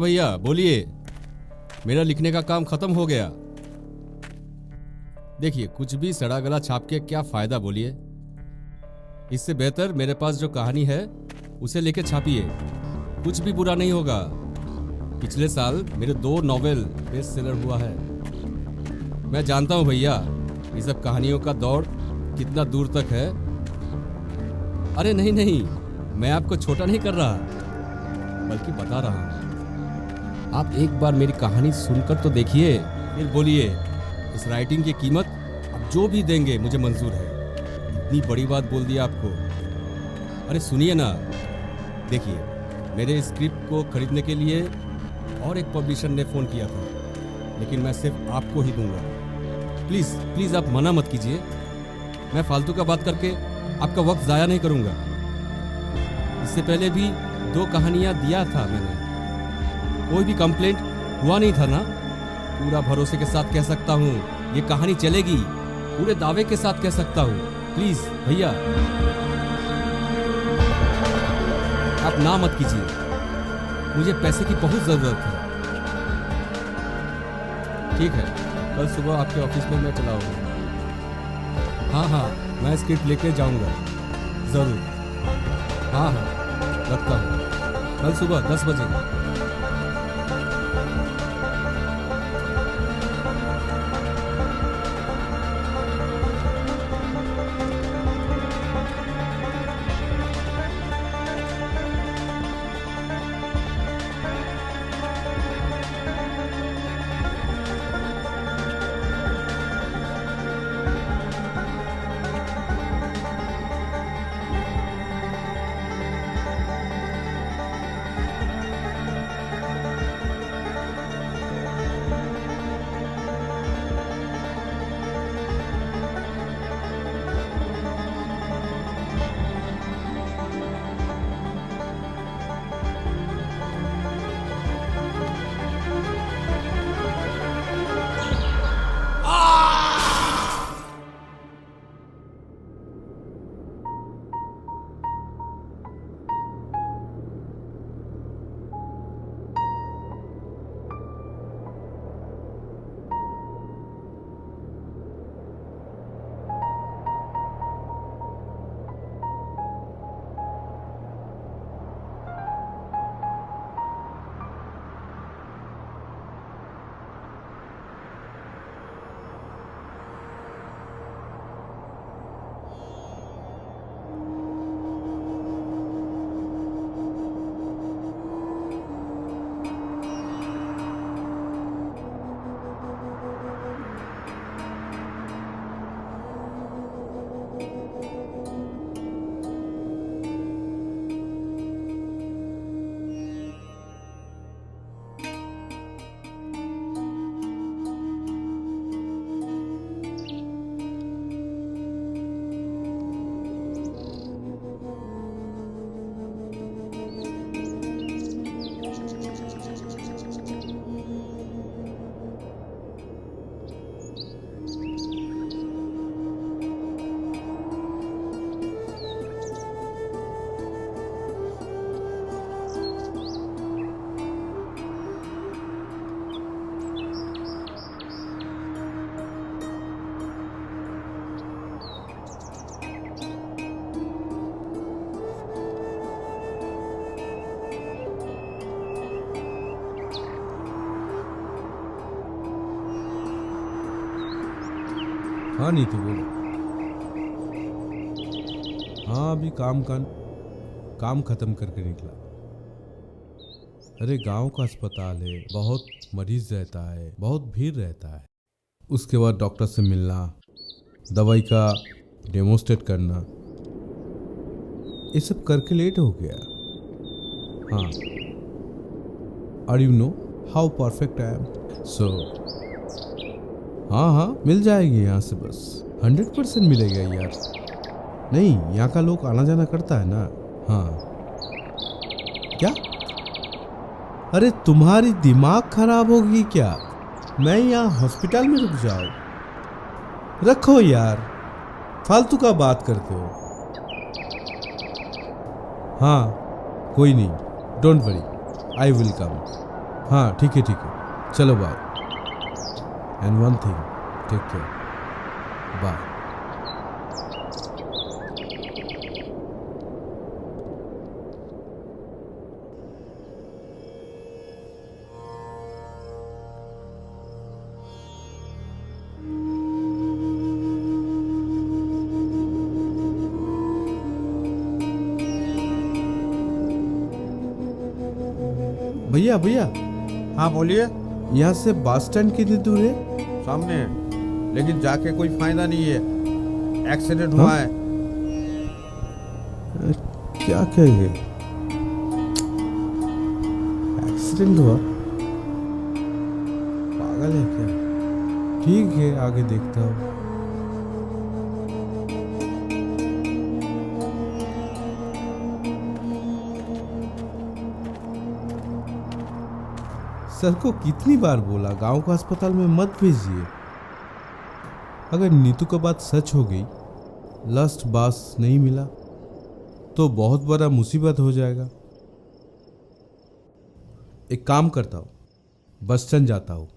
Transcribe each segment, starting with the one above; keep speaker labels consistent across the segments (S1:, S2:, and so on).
S1: भैया बोलिए, मेरा लिखने का काम खत्म हो गया। देखिए, कुछ भी सड़ा गला छाप के क्या फायदा बोलिए। इससे बेहतर मेरे पास जो कहानी है उसे लेके छापिए, कुछ भी बुरा नहीं होगा। पिछले साल मेरे 2 नॉवेल बेस्ट सेलर हुआ है। मैं जानता हूं भैया, ये सब कहानियों का दौर कितना दूर तक है। अरे नहीं नहीं, मैं आपको छोटा नहीं कर रहा, बल्कि बता रहा हूं। आप एक बार मेरी कहानी सुनकर तो देखिए, फिर बोलिए। इस राइटिंग की कीमत आप जो भी देंगे मुझे मंजूर है। इतनी बड़ी बात बोल दी आपको। अरे सुनिए ना, देखिए, मेरे स्क्रिप्ट को खरीदने के लिए और एक पब्लिशर ने फ़ोन किया था, लेकिन मैं सिर्फ आपको ही दूंगा। प्लीज़ प्लीज़ आप मना मत कीजिए। मैं फालतू का बात करके आपका वक्त ज़ाया नहीं करूंगा। इससे पहले भी 2 कहानियां दिया था मैंने, कोई भी कंप्लेंट हुआ नहीं था ना। पूरा भरोसे के साथ कह सकता हूँ ये कहानी चलेगी, पूरे दावे के साथ कह सकता हूँ। प्लीज़ भैया आप ना मत कीजिए, मुझे पैसे की बहुत ज़रूरत है। ठीक है, कल सुबह आपके ऑफिस में मैं चला आऊँगा। हाँ हाँ, मैं स्क्रिप्ट लेके जाऊँगा ज़रूर। हाँ हाँ, रखता हूँ। कल सुबह 10 बजे।
S2: हाँ नहीं तो बोलो। हाँ अभी काम खत्म करके निकला। अरे गांव का अस्पताल है, बहुत मरीज रहता है, बहुत भीड़ रहता है। उसके बाद डॉक्टर से मिलना, दवाई का डेमोस्ट्रेट करना, ये सब करके लेट हो गया। हाँ, और you know how perfect I am. So हाँ मिल जाएगी यहाँ से, बस 100% मिलेगा यार। नहीं, यहाँ का लोग आना जाना करता है ना। हाँ क्या? अरे तुम्हारी दिमाग खराब होगी क्या? मैं यहाँ हॉस्पिटल में रुक जाऊँ? रखो यार, फालतू का बात करते हो। हाँ कोई नहीं, don't worry, I will come. हाँ ठीक है चलो bye. And one thing, take care, bye. भैया
S3: हाँ बोलिए।
S2: यहाँ से बस स्टैंड कितनी दूर है?
S3: सामने है, लेकिन जाके कोई फायदा नहीं है, एक्सीडेंट हुआ है।
S2: क्या कहेंगे? एक्सीडेंट हुआ? पागल है क्या? ठीक है, आगे देखता हूँ। सर को कितनी बार बोला गांव को अस्पताल में मत भेजिए। अगर नीतू का बात सच हो गई, लास्ट बास नहीं मिला तो बहुत बड़ा मुसीबत हो जाएगा। एक काम करता हूँ, बस स्टैंड जाता हूँ।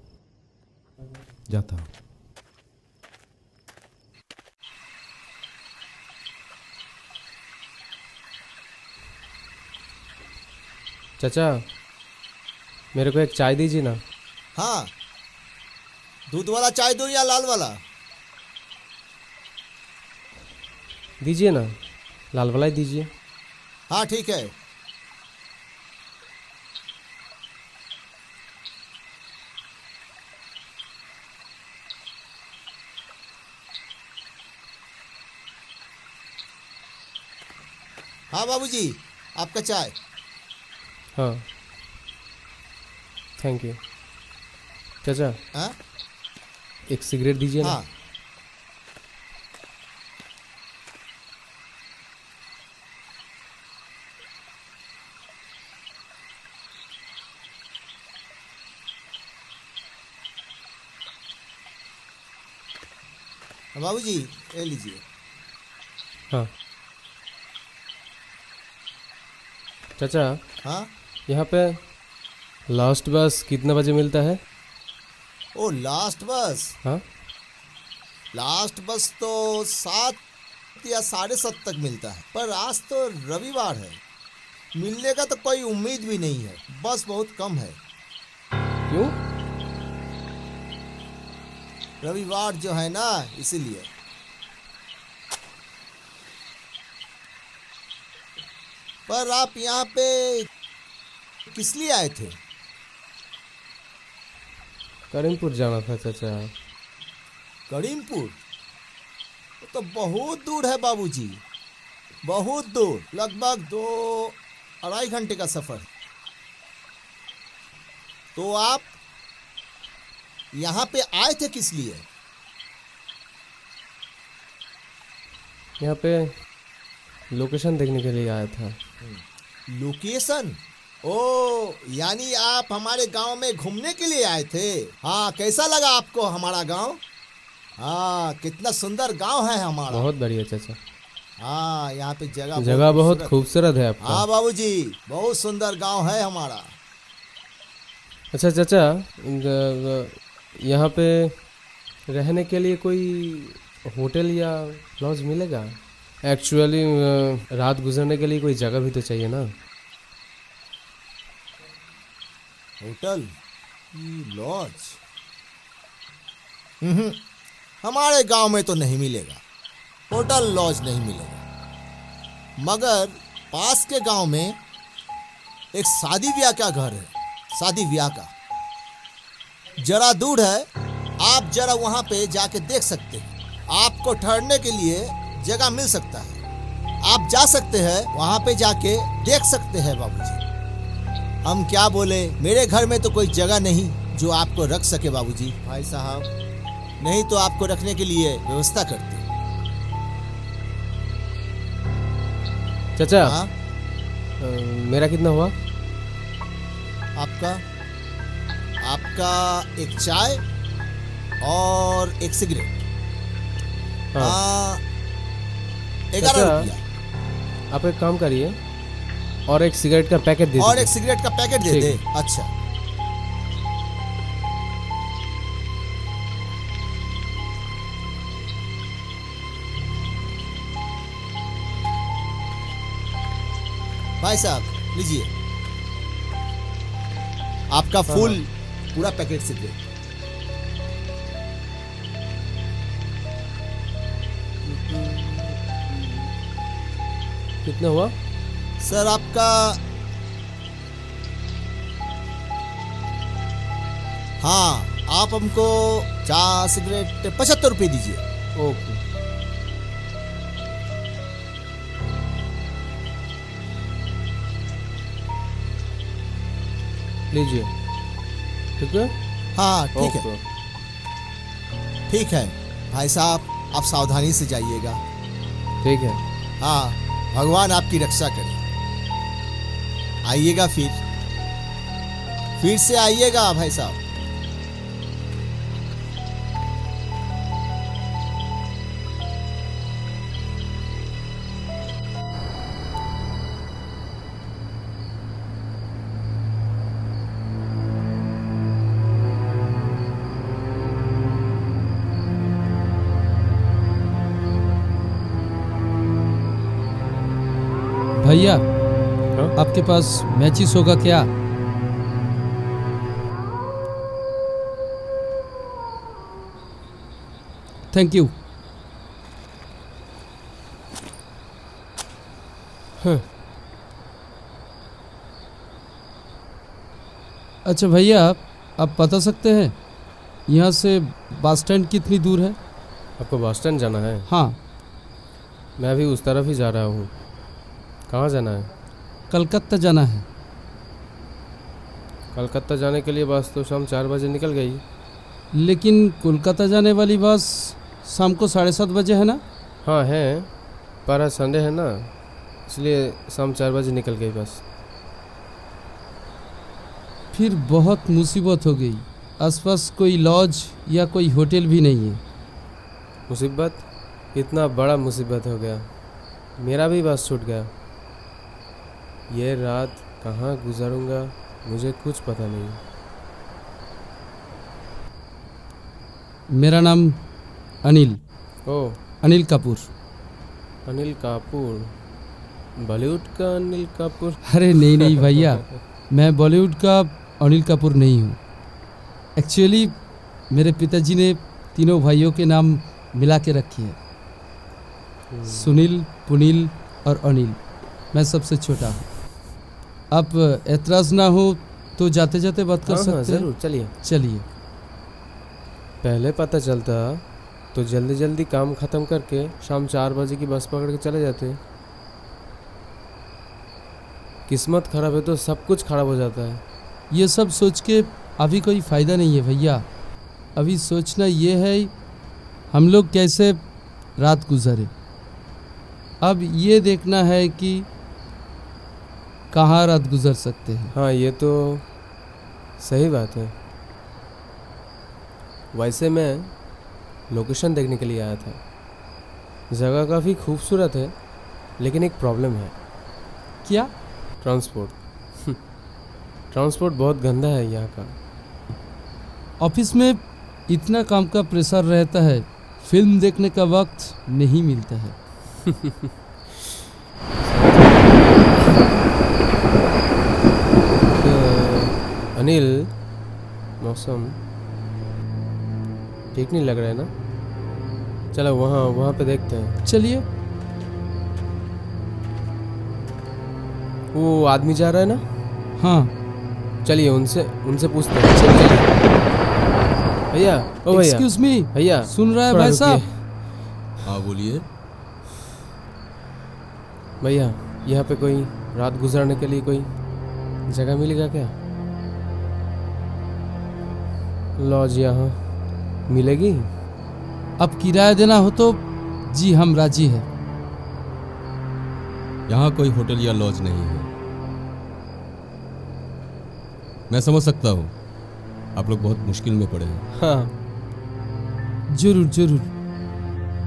S4: चाचा, मेरे को एक चाय दीजिए ना।
S5: हाँ, दूध वाला चाय दो या लाल वाला?
S4: दीजिए ना, लाल वाला ही दीजिए।
S5: हाँ ठीक है। हाँ बाबूजी, आपका चाय।
S4: हाँ, थैंक यू। चाचा,
S5: हाँ
S4: एक सिगरेट दीजिए ना।
S5: हाँ। बाबूजी ये लीजिए।
S4: हाँ चाचा,
S5: हाँ,
S4: यहाँ पे लास्ट बस कितने बजे मिलता है?
S5: ओ लास्ट बस?
S4: हाँ,
S5: लास्ट बस तो 7 या 7:30 तक मिलता है, पर आज तो रविवार है, मिलने का तो कोई उम्मीद भी नहीं है। बस बहुत कम है।
S4: क्यों?
S5: रविवार जो है ना, इसीलिए। पर आप यहाँ पे किस लिए आए थे?
S4: करीमपुर जाना था चाचा।
S5: करीमपुर? वो तो बहुत दूर है बाबूजी, बहुत दूर, लगभग 2-2.5 घंटे का सफर। तो आप यहाँ पे आए थे किस लिए?
S4: यहाँ पे लोकेशन देखने के लिए आया था।
S5: लोकेशन? ओ, यानी आप हमारे गांव में घूमने के लिए आए थे। हाँ, कैसा लगा आपको हमारा गांव? हाँ, कितना सुंदर गांव है हमारा।
S4: बहुत बढ़िया चाचा।
S5: हाँ, यहाँ पे
S4: जगह बहुत खूबसूरत है आपका।
S5: हाँ बाबूजी, बहुत सुंदर गांव है हमारा।
S4: अच्छा चाचा, यहाँ पे रहने के लिए कोई होटल या लॉज मिलेगा? एक्चुअली रात गुजरने के लिए कोई जगह भी तो चाहिए ना।
S5: Hotel, lodge? हमारे गांव में तो नहीं मिलेगा, होटल लॉज नहीं मिलेगा। मगर पास के गांव में एक शादी ब्याह का घर है, शादी ब्याह का, जरा दूर है। आप जरा वहां पे जाके देख सकते हैं, आपको ठहरने के लिए जगह मिल सकता है। आप जा सकते हैं, वहां पे जाके देख सकते हैं बाबूजी। हम क्या बोले, मेरे घर में तो कोई जगह नहीं जो आपको रख सके बाबूजी। भाई साहब, नहीं तो आपको रखने के लिए व्यवस्था करते।
S4: चाचा,
S5: हाँ?
S4: मेरा कितना हुआ?
S5: आपका एक चाय और एक सिगरेट।
S4: हाँ।
S5: 11
S4: अच्छा,
S5: रुपया।
S4: आप एक काम करिए और एक सिगरेट का पैकेट दे
S5: और
S4: दीजिए।
S5: एक सिगरेट का पैकेट दे
S4: ठीक
S5: दे।
S4: है।
S5: अच्छा, भाई साहब लीजिए आपका फुल पूरा पैकेट सिगरेट।
S4: कितना हुआ?
S5: सर आपका हाँ आप हमको 4 सिगरेट 75 रुपये दीजिए।
S4: ओके। लीजिए। ठीक है?
S5: हाँ ठीक है
S4: ओके।
S5: ठीक है भाई साहब आप सावधानी से जाइएगा।
S4: ठीक है।
S5: हाँ भगवान आपकी रक्षा करे। आइएगा फिर से आइएगा भाई साहब।
S6: भैया
S4: हाँ?
S6: आपके पास मैचिस होगा क्या? Thank you. अच्छा भैया आप बता सकते हैं यहाँ से बस स्टैंड कितनी दूर है?
S4: आपको बस स्टैंड जाना है?
S6: हाँ
S4: मैं भी उस तरफ ही जा रहा हूँ। कहाँ जाना है?
S6: कलकत्ता जाना है।
S4: कलकत्ता जाने के लिए बस तो शाम 4 बजे निकल गई।
S6: लेकिन कोलकाता जाने वाली बस शाम को 7:30 बजे है ना?
S4: हाँ है, पर आज संडे है ना, इसलिए शाम 4 बजे निकल गई बस।
S6: फिर बहुत मुसीबत हो गई। आसपास कोई लॉज या कोई होटल भी नहीं है।
S4: मुसीबत? इतना बड़ा मुसीबत हो गया, मेरा भी बस छूट गया। ये रात कहाँ गुजारूंगा मुझे कुछ पता नहीं।
S6: मेरा नाम अनिल,
S4: ओह
S6: अनिल कपूर।
S4: अनिल कपूर, बॉलीवुड का अनिल कपूर?
S6: अरे नहीं नहीं भैया, मैं बॉलीवुड का अनिल कपूर नहीं हूँ। एक्चुअली मेरे पिताजी ने तीनों भाइयों के नाम मिला के रखी है, सुनील, पुनील और अनिल। मैं सबसे छोटा हूँ। आप एतराज़ ना हो तो जाते जाते बात कर
S4: हाँ
S6: सकते हैं?
S4: ज़रूर, चलिए।
S6: चलिए।
S4: पहले पता चलता तो जल्दी जल्दी काम ख़त्म करके शाम 4 बजे की बस पकड़ के चले जाते। किस्मत खराब है तो सब कुछ खराब हो जाता है।
S6: ये सब सोच के अभी कोई फ़ायदा नहीं है भैया। अभी सोचना ये है हम लोग कैसे रात गुजारे। अब ये देखना है कि कहाँ रात गुजर सकते हैं।
S4: हाँ ये तो सही बात है। वैसे मैं लोकेशन देखने के लिए आया था। जगह काफ़ी खूबसूरत है, लेकिन एक प्रॉब्लम है।
S6: क्या?
S4: ट्रांसपोर्ट। ट्रांसपोर्ट बहुत गंदा है यहाँ का।
S6: ऑफिस में इतना काम का प्रेशर रहता है, फिल्म देखने का वक्त नहीं मिलता है।
S4: अनिल, मौसम ठीक नहीं लग रहा है ना? चलो वहाँ पे देखते हैं।
S6: चलिए।
S4: वो आदमी जा रहा है ना?
S6: हाँ
S4: चलिए उनसे पूछते हैं। चलिए भैया, ओ भैया,
S6: एक्सक्यूज मी,
S4: भैया
S6: सुन रहा है
S4: थोड़ा
S6: भाई
S4: रुकिए।
S6: साहब?
S1: हाँ बोलिए।
S4: भैया यहाँ पे कोई रात गुजारने के लिए कोई जगह मिलेगा क्या? लॉज यहाँ मिलेगी?
S6: अब किराया देना हो तो जी हम राजी है।
S1: यहाँ कोई होटल या लॉज नहीं है। मैं समझ सकता हूँ आप लोग बहुत मुश्किल में पड़े हैं।
S4: हाँ
S6: जरूर जरूर।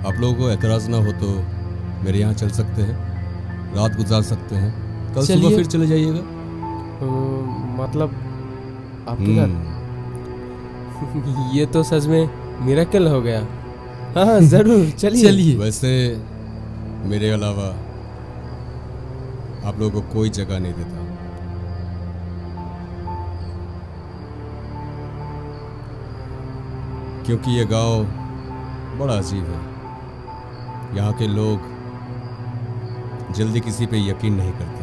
S1: आप लोगों को एतराज़ ना हो तो मेरे यहाँ चल सकते हैं, रात गुजार सकते हैं। कल सुबह
S6: चलिए।
S1: फिर चले जाइएगा।
S4: मतलब आपके घर? ये तो सच में मिरेकल हो गया। हाँ जरूर चलिए।
S6: चलिए।
S1: वैसे मेरे अलावा आप लोगों को कोई जगह नहीं देता। क्योंकि ये गांव बड़ा अजीब है। यहाँ के लोग जल्दी किसी पे यकीन नहीं करते।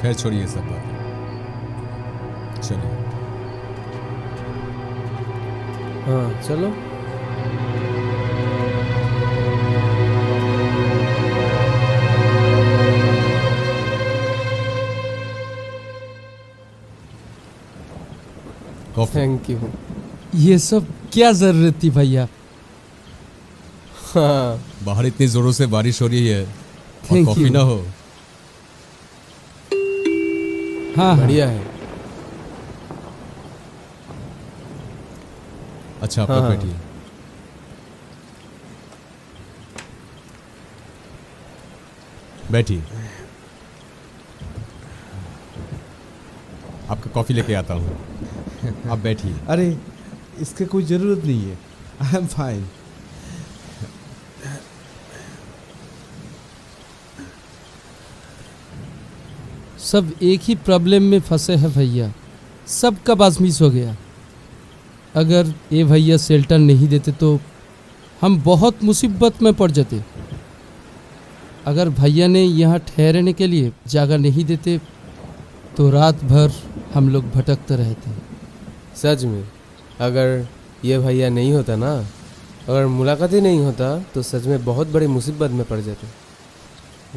S1: खैर छोड़िए ये सब बातें, चलिए।
S4: हाँ चलो।
S1: कॉफी।
S4: Thank you.
S6: ये सब क्या ज़रूरत थी भैया?
S4: हाँ
S1: बाहर इतनी जोरों से बारिश हो रही है और
S6: Thank
S1: कॉफी
S6: you.
S1: ना हो।
S6: हाँ हाँ
S4: बढ़िया है।
S1: अच्छा आप
S4: हाँ,
S1: लोग
S4: हाँ।
S1: बैठिए। बैठिए, आपका कॉफी लेके आता हूँ। आप बैठिए।
S2: अरे इसके कोई ज़रूरत नहीं है, आई एम फाइन।
S6: सब एक ही प्रॉब्लम में फंसे हैं भैया। सबका बास मिस हो गया। अगर ये भैया शेल्टर नहीं देते तो हम बहुत मुसीबत में पड़ जाते। अगर भैया ने यहाँ ठहरने के लिए जगह नहीं देते तो रात भर हम लोग भटकते रहते।
S4: सच में अगर ये भैया नहीं होता ना, अगर मुलाकात ही नहीं होता तो सच में बहुत बड़ी मुसीबत में पड़ जाते।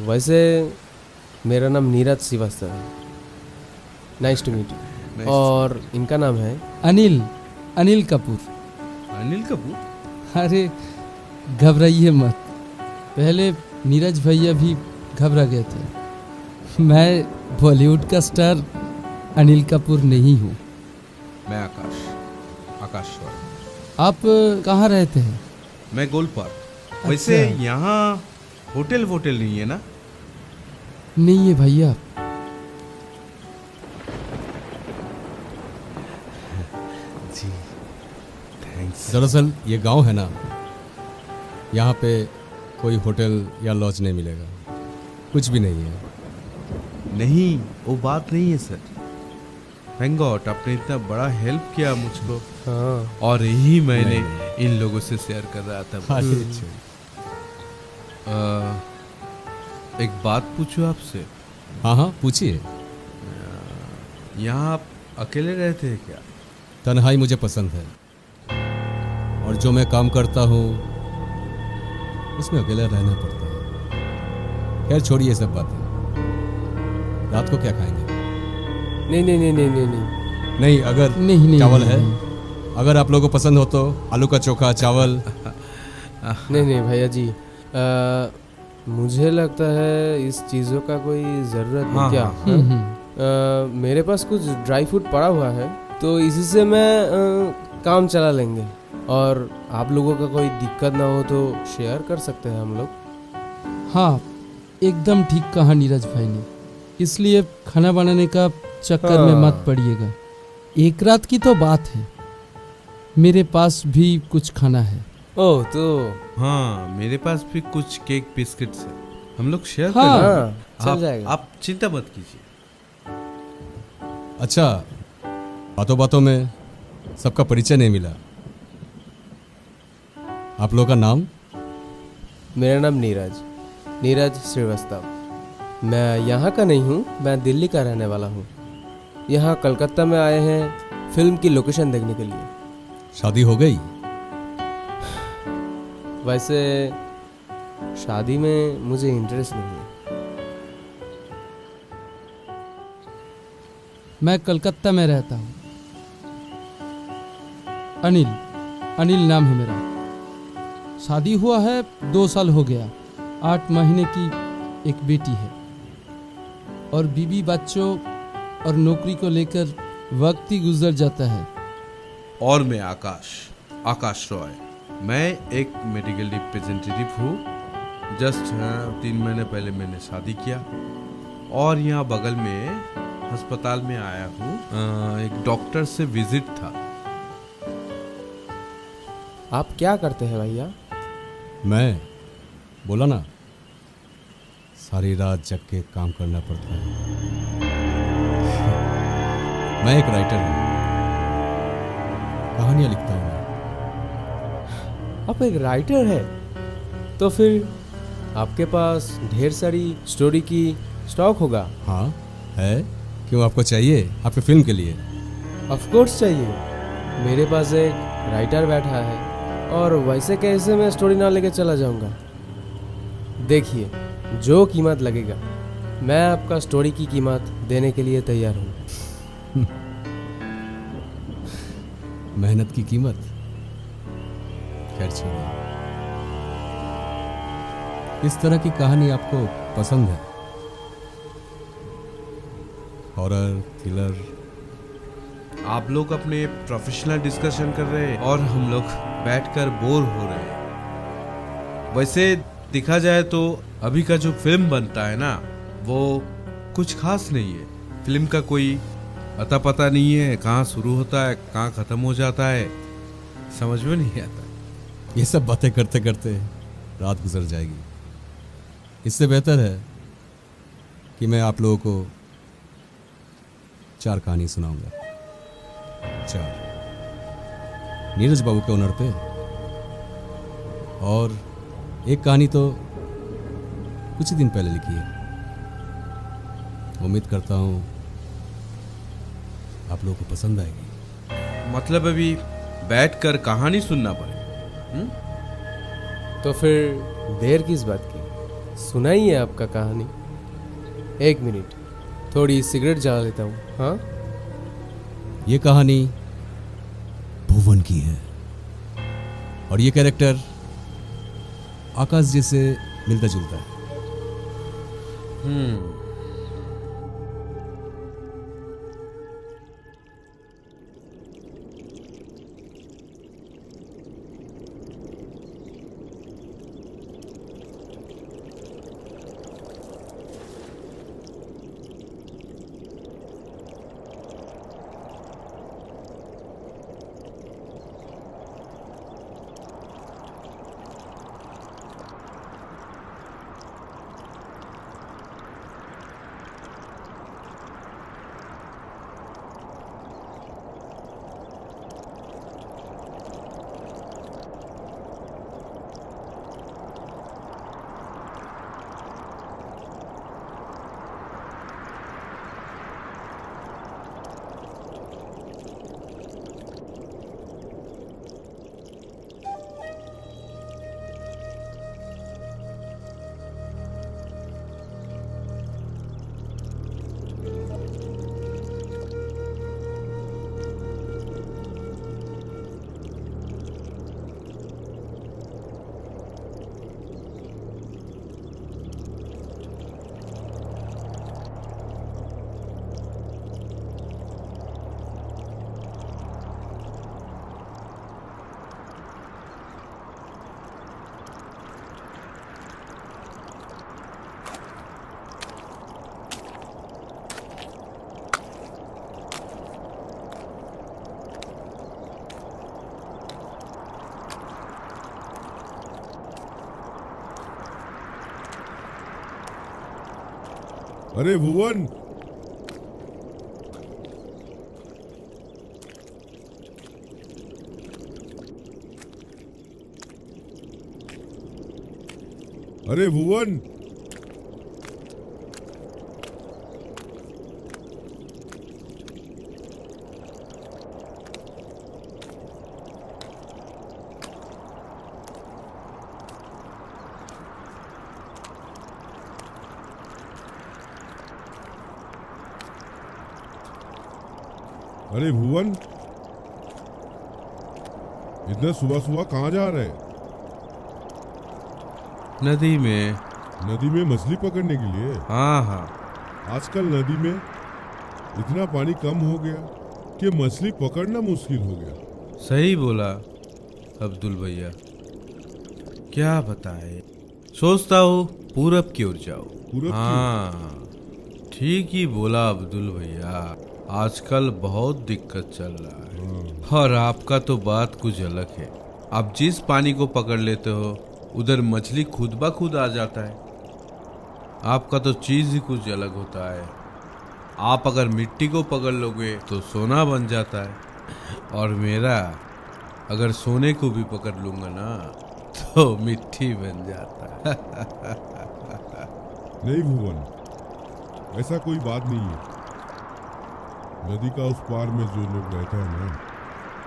S4: वैसे मेरा नाम नीरज श्रीवास्तव है। Nice to meet you. और इनका नाम है
S6: अनिल कपूर।
S2: अनिल कपूर?
S6: अरे घबराइए मत। पहले नीरज भैया भी घबरा गए थे। मैं बॉलीवुड का स्टार अनिल कपूर नहीं हूँ।
S2: मैं आकाश रॉय।
S6: आप कहाँ रहते हैं?
S2: मैं गोलपार। वैसे
S6: अच्छा।
S2: यहाँ होटल नहीं है ना?
S6: नहीं है भैया।
S2: जी थैंक्स।
S1: दरअसल ये गांव है ना, यहाँ पे कोई होटल या लॉज नहीं मिलेगा, कुछ भी नहीं है।
S2: नहीं वो बात नहीं है सर। थैंक गॉड आपने इतना बड़ा हेल्प किया मुझको,
S4: हाँ
S2: और यही मैंने
S1: नहीं।
S2: इन लोगों से शेयर कर रहा था।
S1: अरे अच्छा।
S2: एक बात पूछूं आपसे?
S1: हाँ हाँ पूछिए।
S2: यहाँ आप अकेले रहते हैं क्या?
S1: तन्हाई मुझे पसंद है, और जो मैं काम करता हूँ उसमें अकेला रहना पड़ता है। खैर छोड़िए सब बातें। रात को क्या खाएंगे?
S4: नहीं।
S1: नहीं अगर
S6: नहीं
S1: चावल है,
S6: नहीं।
S1: अगर आप लोगों को पसंद हो तो आलू का चोखा चावल।
S4: नहीं भैया जी, मुझे लगता है इस चीज़ों का कोई ज़रूरत नहीं।
S2: हाँ,
S4: क्या
S2: हाँ।
S4: हाँ? मेरे पास कुछ ड्राई फ्रूट पड़ा हुआ है, तो इसी से मैं काम चला लेंगे। और आप लोगों का कोई दिक्कत ना हो तो शेयर कर सकते हैं हम लोग।
S6: हाँ एकदम ठीक कहा नीरज भाई ने। इसलिए खाना बनाने का चक्कर में मत पड़िएगा। एक रात की तो बात है, मेरे पास भी कुछ खाना है।
S4: ओह तो
S2: हाँ मेरे पास भी कुछ केक बिस्किट्स है, हम लोग शेयर
S6: हाँ।
S2: कर
S4: हाँ चल
S2: आप,
S4: जाएगा।
S2: आप चिंता मत कीजिए।
S1: अच्छा, बातों बातों में सबका परिचय नहीं मिला। आप लोगों का नाम?
S4: मेरा नाम नीरज श्रीवास्तव। मैं यहाँ का नहीं हूँ, मैं दिल्ली का रहने वाला हूँ। यहाँ कलकत्ता में आए हैं फिल्म की लोकेशन देखने के लिए।
S1: शादी हो गई?
S4: वैसे शादी में मुझे इंटरेस्ट नहीं है।
S6: मैं कलकत्ता में रहता हूँ। अनिल नाम है मेरा। शादी हुआ है 2 साल हो गया। 8 महीने की एक बेटी है, और बीवी बच्चों और नौकरी को लेकर वक्त ही गुजर जाता है।
S2: और मैं आकाश रॉय। मैं एक मेडिकल रिप्रेजेंटेटिव हूँ। जस्ट 3 महीने पहले मैंने शादी किया, और यहाँ बगल में अस्पताल में आया हूँ। एक डॉक्टर से विजिट था।
S4: आप क्या करते हैं भैया?
S1: मैं बोला ना, सारी रात जग के काम करना पड़ता है। मैं एक राइटर हूँ, कहानियां लिखता हूँ मैं।
S4: आप एक राइटर है तो फिर आपके पास ढेर सारी स्टोरी की स्टॉक होगा।
S1: हाँ है, क्यों आपको चाहिए आपकी फिल्म के लिए?
S4: ऑफ कोर्स चाहिए। मेरे पास एक राइटर बैठा है और वैसे कैसे मैं स्टोरी ना लेके चला जाऊंगा। देखिए, जो कीमत लगेगा मैं आपका स्टोरी की कीमत देने के लिए तैयार हूँ।
S1: मेहनत की कीमत? खैर छोड़िए। किस तरह की कहानी आपको पसंद है? Horror, thriller?
S2: आप लोग अपने प्रोफेशनल डिस्कशन कर रहे हैं और हम लोग बैठकर बोर हो रहे हैं। वैसे देखा जाए तो अभी का जो फिल्म बनता है ना, वो कुछ खास नहीं है। फिल्म का कोई अता पता नहीं है, कहाँ शुरू होता है कहाँ ख़त्म हो जाता है, समझ में नहीं आता।
S1: ये सब बातें करते करते रात गुजर जाएगी। इससे बेहतर है कि मैं आप लोगों को 4 कहानी सुनाऊंगा। 4 नीरज बाबू के ओनर पे, और एक कहानी तो कुछ ही दिन पहले लिखी है। उम्मीद करता हूँ आप लोगों को पसंद आएगी।
S2: मतलब अभी बैठकर कहानी सुनना पड़े।
S4: तो फिर देर किस बात की, सुनाइए आपका कहानी। 1 मिनट, थोड़ी सिगरेट जला लेता हूँ। हाँ,
S1: ये कहानी भुवन की है और ये कैरेक्टर आकाश जी से मिलता जुलता है।
S7: अरे भुवन, अरे भुवन, अरे भुवन, इतना सुबह सुबह कहाँ जा रहे?
S2: नदी में।
S7: नदी में मछली पकड़ने के लिए?
S2: हाँ हाँ,
S7: आजकल नदी में इतना पानी कम हो गया कि मछली पकड़ना मुश्किल हो गया।
S2: सही बोला अब्दुल भैया। क्या बताए, सोचता हूँ पूरब की ओर जाओ।
S7: पूरब की?
S2: हाँ, ठीक ही बोला अब्दुल भैया। आजकल बहुत दिक्कत चल रहा है और आपका तो बात कुछ अलग है। आप जिस पानी को पकड़ लेते हो उधर मछली खुद ब खुद आ जाता है। आपका तो चीज ही कुछ अलग होता है। आप अगर मिट्टी को पकड़ लोगे तो सोना बन जाता है, और मेरा अगर सोने को भी पकड़ लूंगा ना तो मिट्टी बन जाता है।
S7: नहीं भुवन, ऐसा कोई बात नहीं है। नदी का उस पार में जो लोग रहता है ना,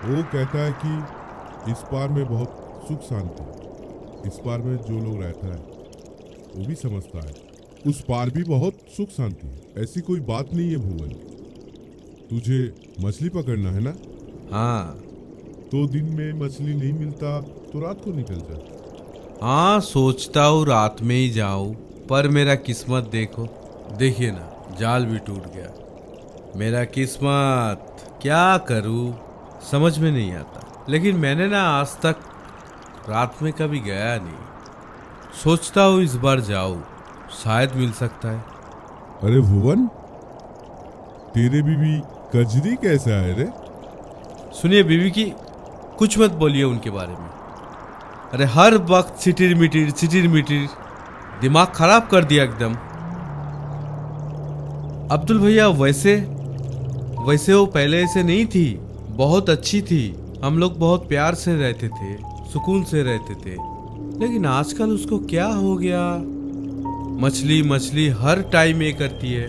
S7: वो कहता है कि इस पार में बहुत सुख शांति। इस पार में जो लोग रहता है वो भी समझता है उस पार भी बहुत सुख शांति है। ऐसी कोई बात नहीं है भुवन। तुझे मछली पकड़ना है ना,
S2: हाँ
S7: तो दिन में मछली नहीं मिलता तो रात को निकल जा।
S2: हाँ, सोचता हूँ रात में ही जाऊं, पर मेरा किस्मत देखो। देखिए ना, जाल भी टूट गया। मेरा किस्मत क्या करूं समझ में नहीं आता। लेकिन मैंने ना आज तक रात में कभी गया नहीं। सोचता हूँ इस बार जाऊं, शायद मिल सकता है।
S7: अरे भुवन, तेरे बीवी कजरी कैसा है रे?
S2: सुनिए, बीवी की कुछ मत बोलिए उनके बारे में। अरे हर वक्त सिटिर मिटिर दिमाग खराब कर दिया एकदम। अब्दुल भैया वैसे वो पहले ऐसे नहीं थी, बहुत अच्छी थी। हम लोग बहुत प्यार से रहते थे, सुकून से रहते थे। लेकिन आजकल उसको क्या हो गया? मछली मछली हर टाइम ये करती है,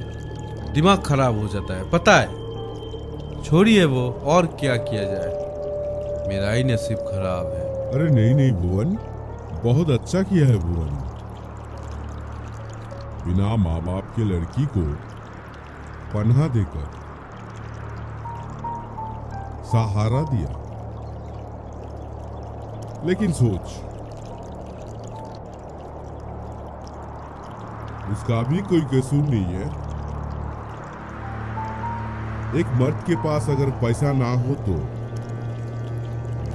S2: दिमाग खराब हो जाता है, पता है। छोड़िए वो, और क्या किया जाए, मेरा ही नसीब खराब है।
S7: अरे नहीं नहीं भुवन, बहुत अच्छा किया है भुवन। बिना माँ बाप के लड़की को पनाह देकर सहारा दिया। लेकिन सोच, उसका भी कोई कसूर नहीं है। एक मर्द के पास अगर पैसा ना हो तो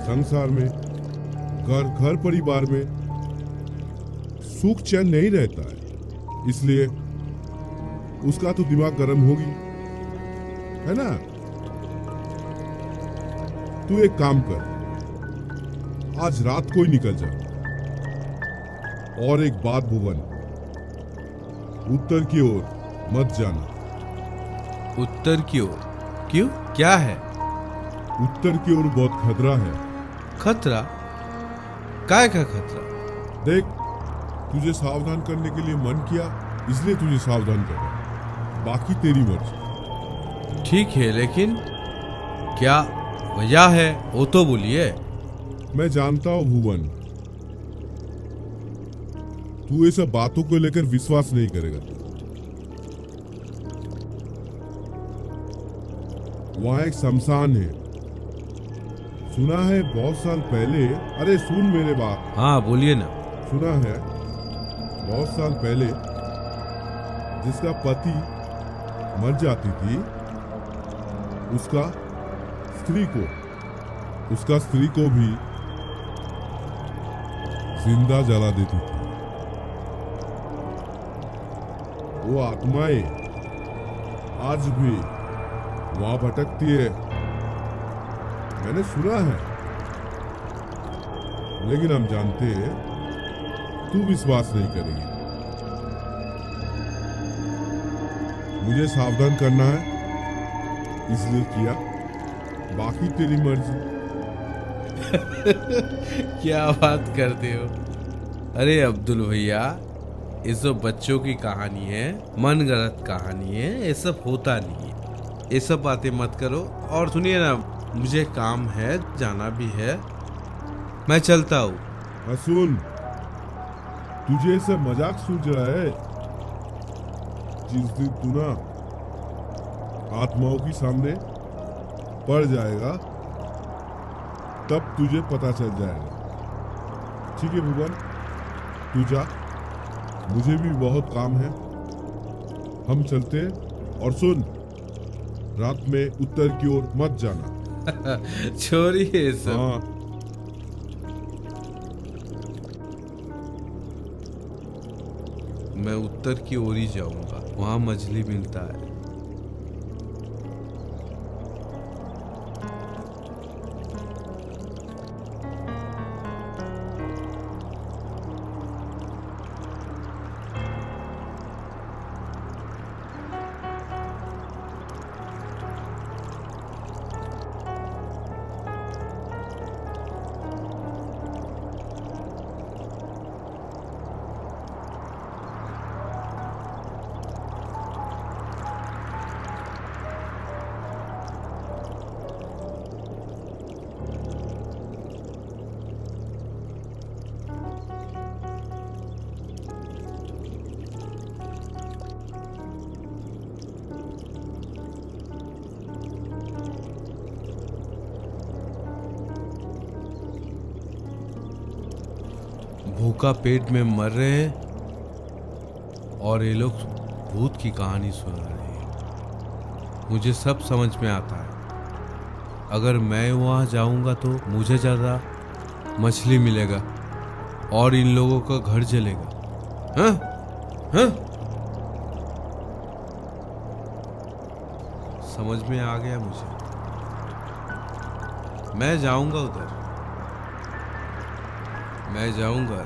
S7: संसार में, घर परिवार में सुख चैन नहीं रहता है। इसलिए उसका तो दिमाग गर्म होगी, है ना? तू एक काम कर, आज रात को ही निकल जा। और एक बात भुवन, उत्तर की ओर मत जाना।
S2: उत्तर की ओर? क्यों, क्या है?
S7: उत्तर की ओर बहुत खतरा है।
S2: खतरा? काय का खतरा?
S7: देख, तुझे सावधान करने के लिए मन किया, इसलिए तुझे सावधान कर रहा। बाकी तेरी मर्जी।
S2: ठीक है, लेकिन क्या वजह है वो तो बोलिए।
S7: मैं जानता हूँ भुवन, तू ये सब बातों को लेकर विश्वास नहीं करेगा। वहां एक शमशान है, सुना है बहुत साल पहले। अरे सुन मेरे बात।
S2: हाँ बोलिए ना।
S7: सुना है बहुत साल पहले जिसका पति मर जाती थी, उसका स्त्री को भी जिंदा जला देती थी। वो आत्माएं आज भी वहां भटकती है, मैंने सुना है। लेकिन हम जानते हैं तू विश्वास नहीं करेगी। मुझे सावधान करना है इसलिए किया, बाकी तेरी मर्जी।
S2: क्या बात करते हो? अरे अब्दुल भैया, ये सब बच्चों की कहानी है, मनगढ़ंत कहानी है, ये सब होता नहीं है। ये सब बातें मत करो। और सुनिए ना, मुझे काम है, जाना भी है, मैं चलता हूँ।
S7: सुन, तुझे ऐसा मजाक सूझ रहा है? जिस दिन तू ना आत्माओं के सामने पड़ जाएगा, तब तुझे पता चल जाएगा। ठीक है भुवन, तू जा, मुझे भी बहुत काम है, हम चलते हैं। और सुन, रात में उत्तर की ओर मत जाना।
S2: छोड़िए सब।
S7: हाँ,
S2: मैं उत्तर की ओर ही जाऊंगा, वहां मछली मिलता है। भूखा पेट में मर रहे हैं और ये लोग भूत की कहानी सुन रहे हैं। मुझे सब समझ में आता है। अगर मैं वहाँ जाऊँगा तो मुझे ज़्यादा मछली मिलेगा और इन लोगों का घर जलेगा। हाँ हाँ, समझ में आ गया मुझे। मैं जाऊंगा उधर, मैं जाऊंगा।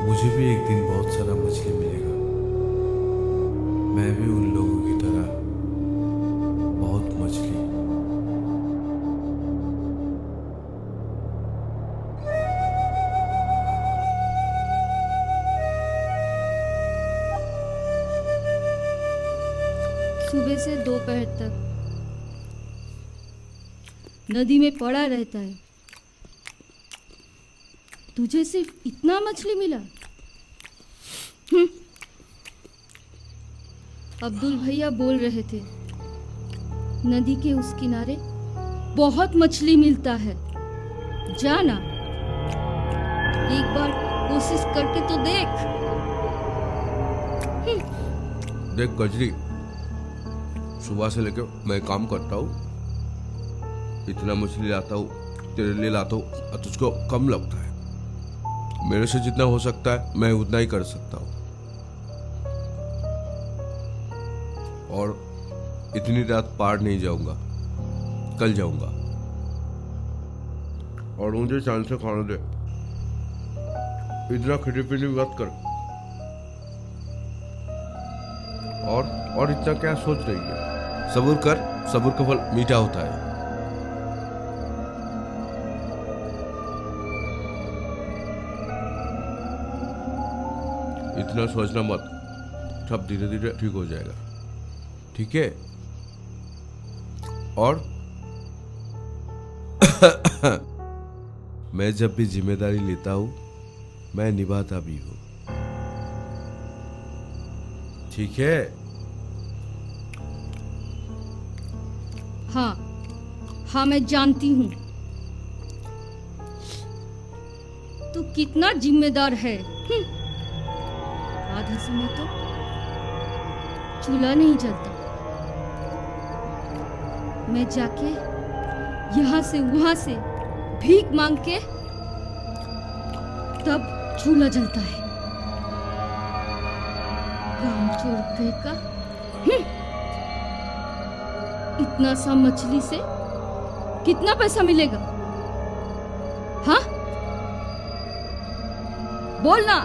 S2: मुझे भी एक दिन बहुत सारा मछली मिलेगा। मैं भी उन लोगों की तरह बहुत मछली।
S8: सुबह से दोपहर तक नदी में पड़ा रहता है, तुझे सिर्फ इतना मछली मिला? अब्दुल भैया बोल रहे थे नदी के उस किनारे बहुत मछली मिलता है, जाना एक बार कोशिश करके तो देख।
S2: देख गजरी, सुबह से लेकर मैं काम करता हूँ, इतना मछली लाता हूँ, तेरे लिए लाता हूँ और तुझको कम लगता है। मेरे से जितना हो सकता है मैं उतना ही कर सकता हूँ। और इतनी रात पार नहीं जाऊंगा, कल जाऊंगा। और मुझे चांद से खाने दे, इतना खिटी मत कर। और इतना क्या सोच रही है? सब्र कर, सब्र का फल मीठा होता है। इतना सोचना मत, सब धीरे धीरे ठीक हो जाएगा, ठीक है? और मैं जब भी जिम्मेदारी लेता हूं मैं निभाता भी हूं, ठीक है?
S8: हाँ हाँ, मैं जानती हूँ तू कितना जिम्मेदार है। आधा समय तो चूल्हा नहीं जलता, मैं जाके यहाँ से वहां से भीख मांग के तब चूल्हा जलता है। काम चोर का इतना सा मछली से कितना पैसा मिलेगा? हाँ बोलना,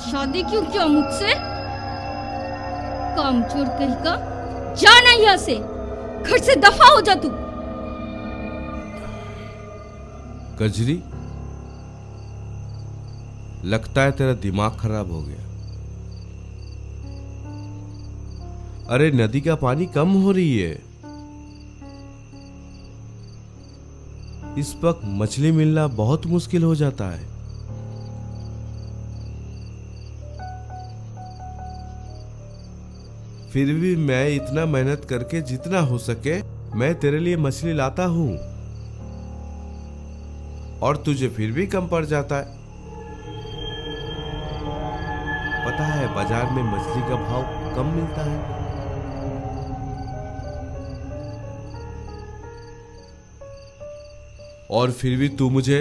S8: शादी क्यों किया मुझसे? काम चोर कहीं का, जाना यहाँ से, घर से दफा हो जा तू।
S2: गजरी, लगता है तेरा दिमाग खराब हो गया। अरे नदी का पानी कम हो रही है, इस वक्त मछली मिलना बहुत मुश्किल हो जाता है। फिर भी मैं इतना मेहनत करके जितना हो सके मैं तेरे लिए मछली लाता हूं और तुझे फिर भी कम पड़ जाता है। पता है बाजार में मछली का भाव कम मिलता है। और फिर भी तू मुझे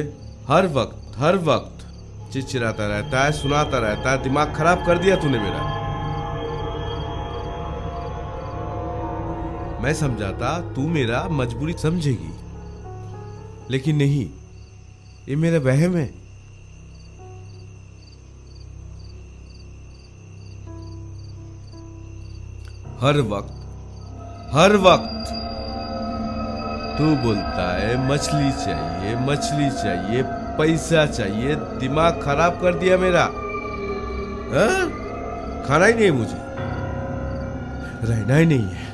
S2: हर वक्त चिड़चिड़ाता रहता है, सुनाता रहता है। दिमाग खराब कर दिया तूने मेरा। मैं समझाता तू मेरा मजबूरी समझेगी, लेकिन नहीं, ये मेरा वहम है। हर वक्त तू बोलता है मछली चाहिए, पैसा चाहिए। दिमाग खराब कर दिया मेरा। हाँ? खाना ही नहीं मुझे, रहना ही नहीं है।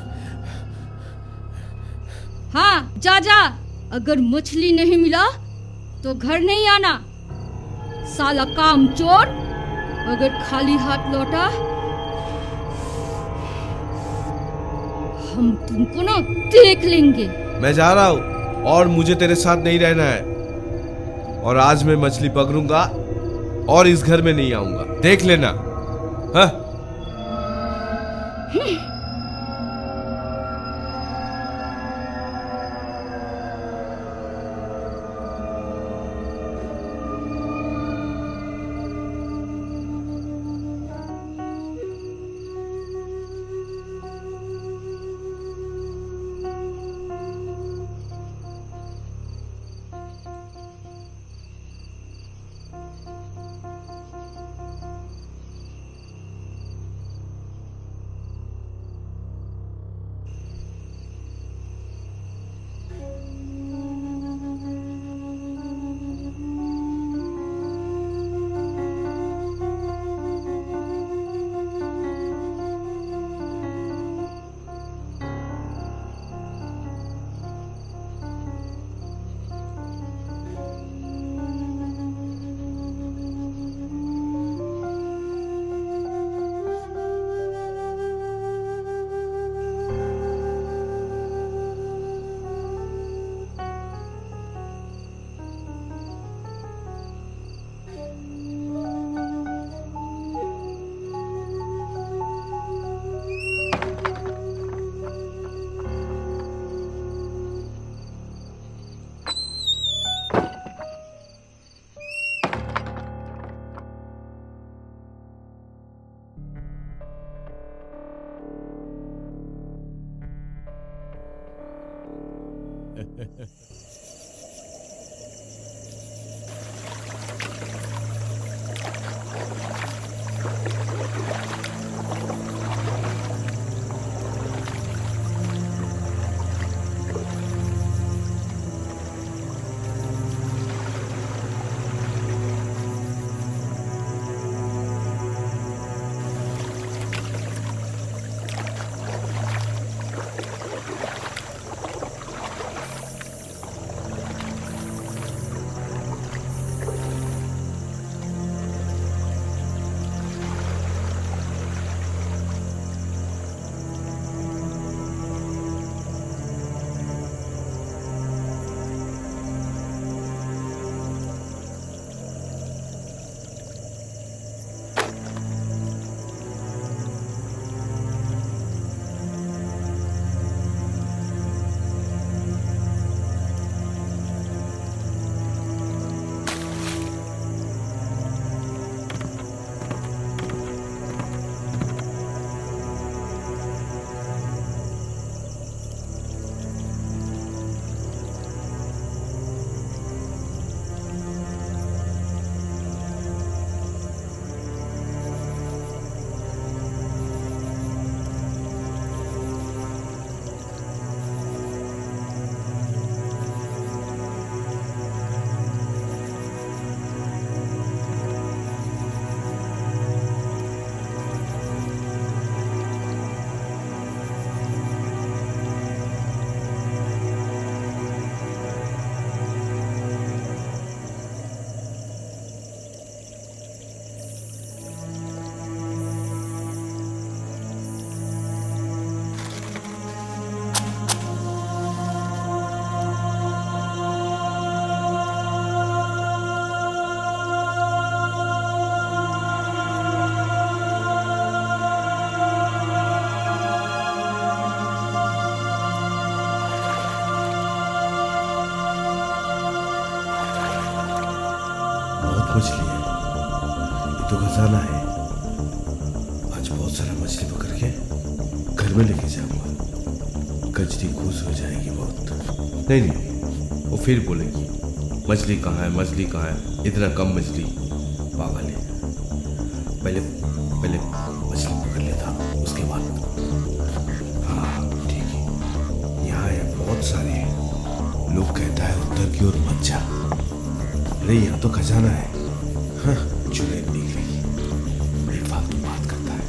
S8: हाँ जा, अगर मछली नहीं मिला तो घर नहीं आना, साला काम चोर। अगर खाली हाथ लौटा हम तुमको ना देख लेंगे।
S2: मैं जा रहा हूँ और मुझे तेरे साथ नहीं रहना है। और आज मैं मछली पकड़ूंगा और इस घर में नहीं आऊंगा, देख लेना। हाँ? मछली है, ये तो खजाना है। आज बहुत सारा मछली पकड़ के घर में लेके जाऊंगा। कजरी खुश हो जाएगी बहुत। नहीं नहीं, वो फिर बोलेगी मछली कहाँ है, मछली कहाँ है, इतना कम मछली, पागल है। पहले पहले मछली पकड़ लेता, उसके बाद। हाँ ठीक है, यहाँ है बहुत सारे। लोग कहता है उत्तर की ओर मत जा। अरे यहाँ तो खजाना है। हाँ, चुड़ैल निकलेगी, बेफालतू बात करता है।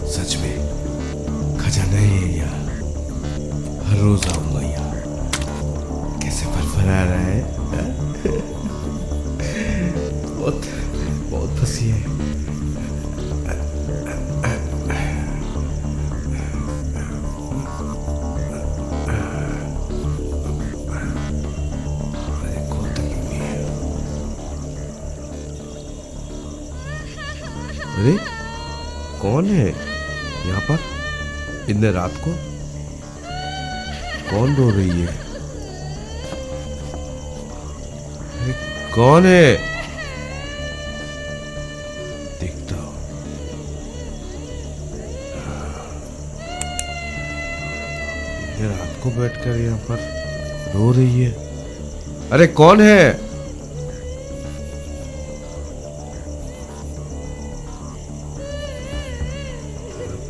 S2: सच में खजाना है यार। हर रोज आऊंगा यहाँ। कैसे फरफरा रहा है हाँ? बहुत बहुत फंसी है। अरे खोलता क्यों नहीं है? अरे कौन है यहाँ पर इतने रात को? कौन रो रही है? अरे कौन है? देखता हूँ। इतने रात को बैठकर यहाँ पर रो रही है। अरे कौन है?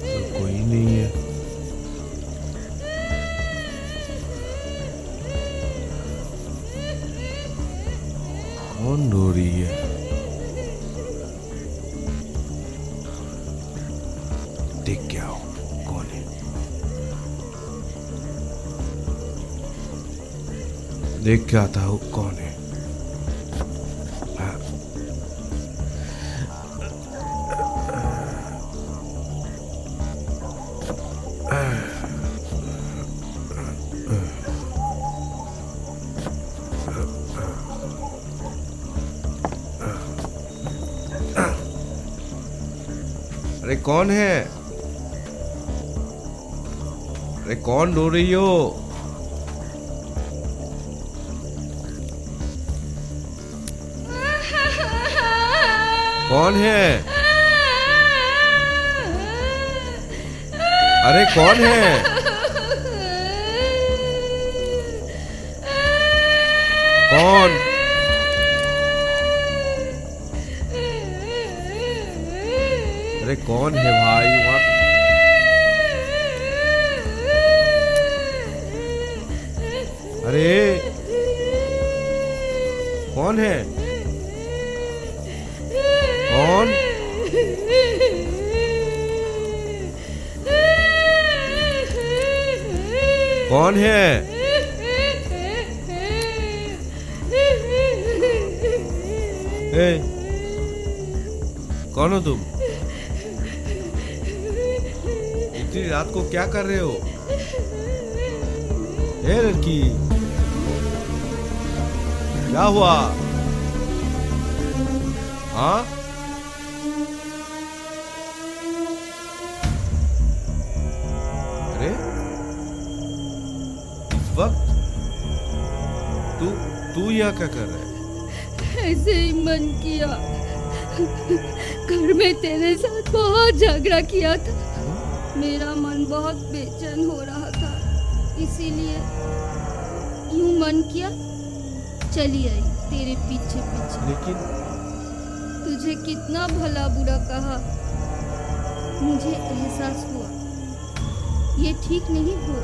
S2: तो कोई नहीं है। कौन रो रही है? देख क्या हो कौन है? देख के आता हूँ कौन है। हाँ। अरे कौन है? अरे कौन रो रही हो? कौन है? अरे कौन है? कौन? अरे कौन है भाई वहाँ? अरे कौन है? कौन? कौन है? ए, कौन हो तुम? इतनी रात को क्या कर रहे हो? ए लड़की, क्या हुआ? हाँ? अरे इस वक्त तू यहाँ क्या कर रहा है?
S8: ऐसे ही मन किया। घर में तेरे साथ बहुत झगड़ा किया था। मेरा मन बहुत बेचैन हो रहा था, इसीलिए यूं मन किया चली आई तेरे पीछे पीछे।
S2: लेकिन
S8: तुझे कितना भला बुरा कहा, मुझे एहसास हुआ ये ठीक नहीं हुआ।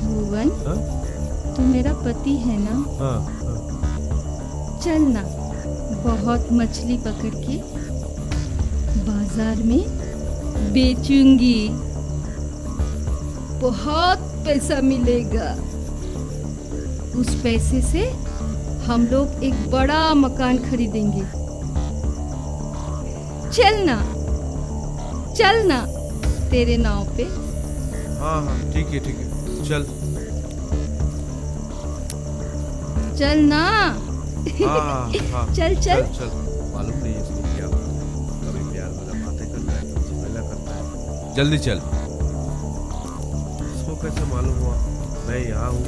S8: भुवन,
S2: हाँ?
S8: तू मेरा पति है ना?
S2: हाँ, हाँ।
S8: चल ना, बहुत मछली पकड़ के बाजार में बेचूंगी, बहुत पैसा मिलेगा। उस पैसे से हम लोग एक बड़ा मकान खरीदेंगे। चल ना तेरे नाव पे।
S2: हाँ हाँ ठीक है चल।
S8: चल ना।
S2: हाँ हाँ
S8: चल
S2: चल। मालूम नहीं इसको क्या हुआ। कभी प्यार वाला बातें करता है, कभी झमेला करता है। जल्दी चल। इसको कैसे मालूम हुआ मैं यहाँ हूँ?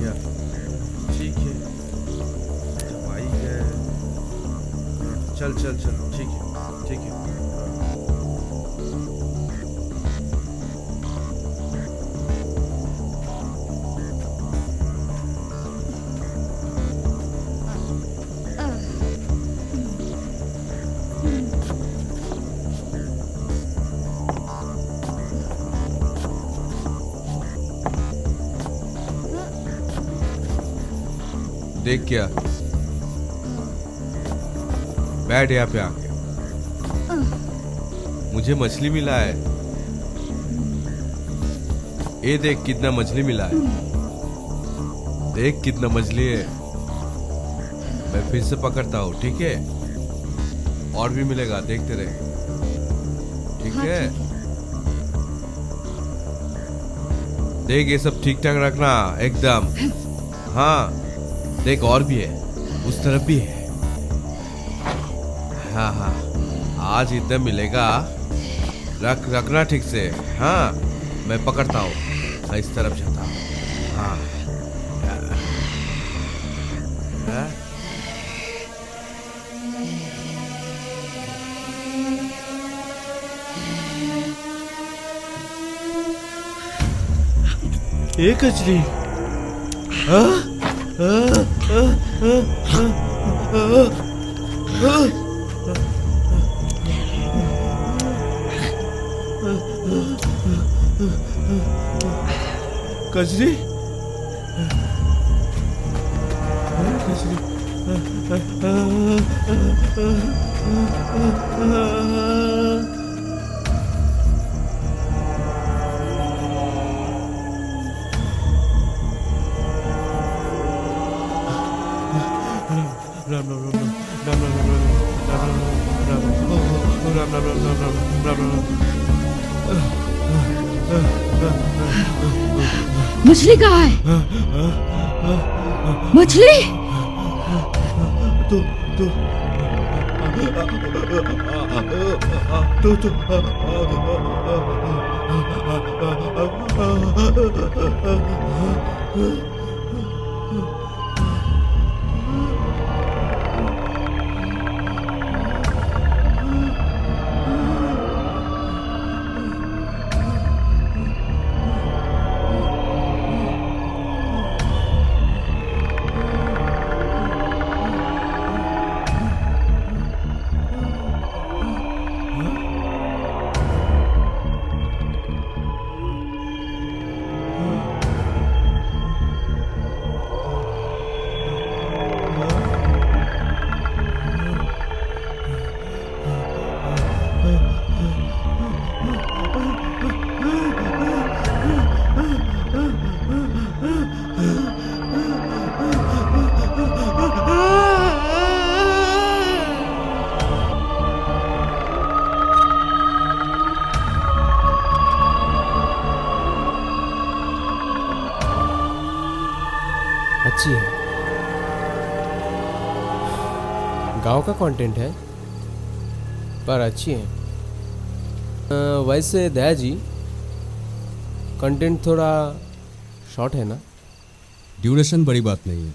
S2: क्या ठीक है, जब आई है। चल ठीक है। देख क्या
S3: बैठ यहाँ पे आके। मुझे मछली मिला है। ये देख कितना मछली मिला है। देख कितना मछली है। मैं फिर से पकड़ता हूँ, ठीक है? और भी मिलेगा, देखते रहे। ठीक
S8: हाँ,
S3: है?
S8: ठीक है।
S3: देख ये सब ठीक ठाक रखना एकदम। हाँ देख और भी है, उस तरफ भी है। हाँ हाँ आज इतना मिलेगा, रखना ठीक से। हाँ मैं पकड़ता हूँ, मैं इस तरफ जाता हूँ। हाँ हाँ? ये कचरी। कचरी
S8: मछली कहाँ है? मछली?
S4: अच्छी है। गांव का कंटेंट है पर अच्छी है। वैसे दया जी कंटेंट थोड़ा शॉर्ट है ना?
S1: ड्यूरेशन बड़ी बात नहीं है,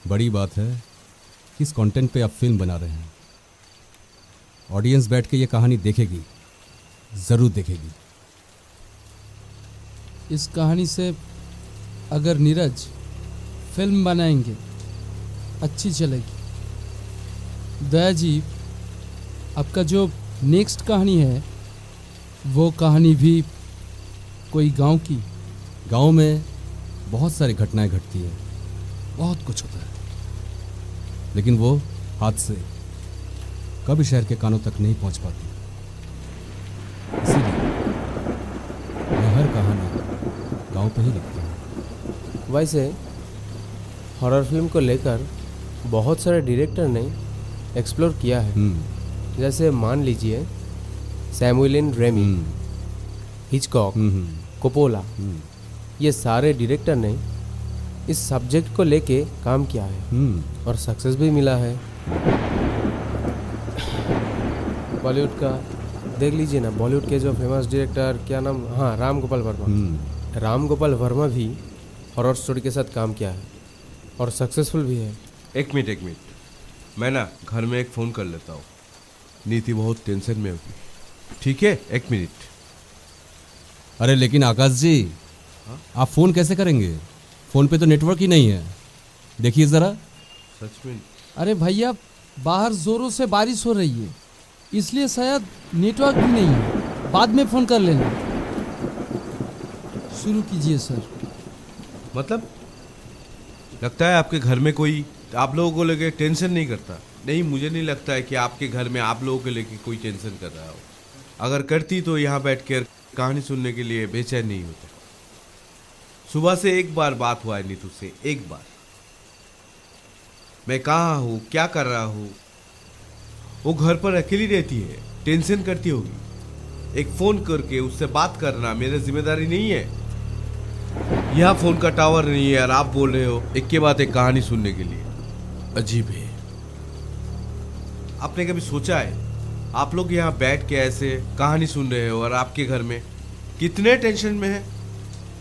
S1: बड़ी बात है किस कंटेंट पे आप फिल्म बना रहे हैं। ऑडियंस बैठ के ये कहानी देखेगी, ज़रूर देखेगी।
S6: इस कहानी से अगर नीरज फिल्म बनाएंगे अच्छी चलेगी। दया जी आपका जो नेक्स्ट कहानी है वो कहानी भी कोई गांव की?
S1: गांव में बहुत सारी घटनाएं घटती हैं, बहुत कुछ होता है, लेकिन वो हाथ से कभी शहर के कानों तक नहीं पहुंच पाती। इसीलिए मैं हर कहानी गांव पे ही लिखता हूँ।
S4: वैसे हॉरर फिल्म को लेकर बहुत सारे डायरेक्टर ने एक्सप्लोर किया है। जैसे मान लीजिए Samuel L Raimi, Hitchcock, Coppola, ये सारे डायरेक्टर ने इस सब्जेक्ट को लेके काम किया है और सक्सेस भी मिला है। बॉलीवुड का देख लीजिए ना, बॉलीवुड के जो फेमस डायरेक्टर क्या नाम, हाँ राम गोपाल वर्मा। राम गोपाल वर्मा भी हॉरर स्टोरी के साथ काम किया है और सक्सेसफुल भी है।
S3: एक मिनट, मैं ना घर में एक फ़ोन कर लेता हूँ। नीति बहुत टेंशन में होगी, ठीक है? एक मिनट।
S1: अरे लेकिन आकाश जी, आप फ़ोन कैसे करेंगे? फ़ोन पे तो नेटवर्क ही नहीं है, देखिए ज़रा।
S3: सच में?
S6: अरे भैया बाहर जोरों से बारिश हो रही है, इसलिए शायद नेटवर्क भी नहीं है। बाद में फ़ोन कर लेना। शुरू कीजिए सर।
S3: मतलब लगता है आपके घर में कोई आप लोगों को लेके टेंशन नहीं करता। नहीं, मुझे नहीं लगता है कि आपके घर में आप लोगों को लेके कोई टेंशन कर रहा हो। अगर करती तो यहाँ बैठ कर कहानी सुनने के लिए बेचैन नहीं होता। सुबह से एक बार बात हुआ है नीतू से, एक बार। मैं कहाँ हूँ, क्या कर रहा हूँ। वो घर पर अकेली रहती है, टेंशन करती होगी। एक फोन करके उससे बात करना मेरी जिम्मेदारी नहीं है। यहाँ फोन का टावर नहीं है और आप बोल रहे हो एक के बाद एक कहानी सुनने के लिए। अजीब है। आपने कभी सोचा है आप लोग यहाँ बैठ के ऐसे कहानी सुन रहे हो और आपके घर में कितने टेंशन में है।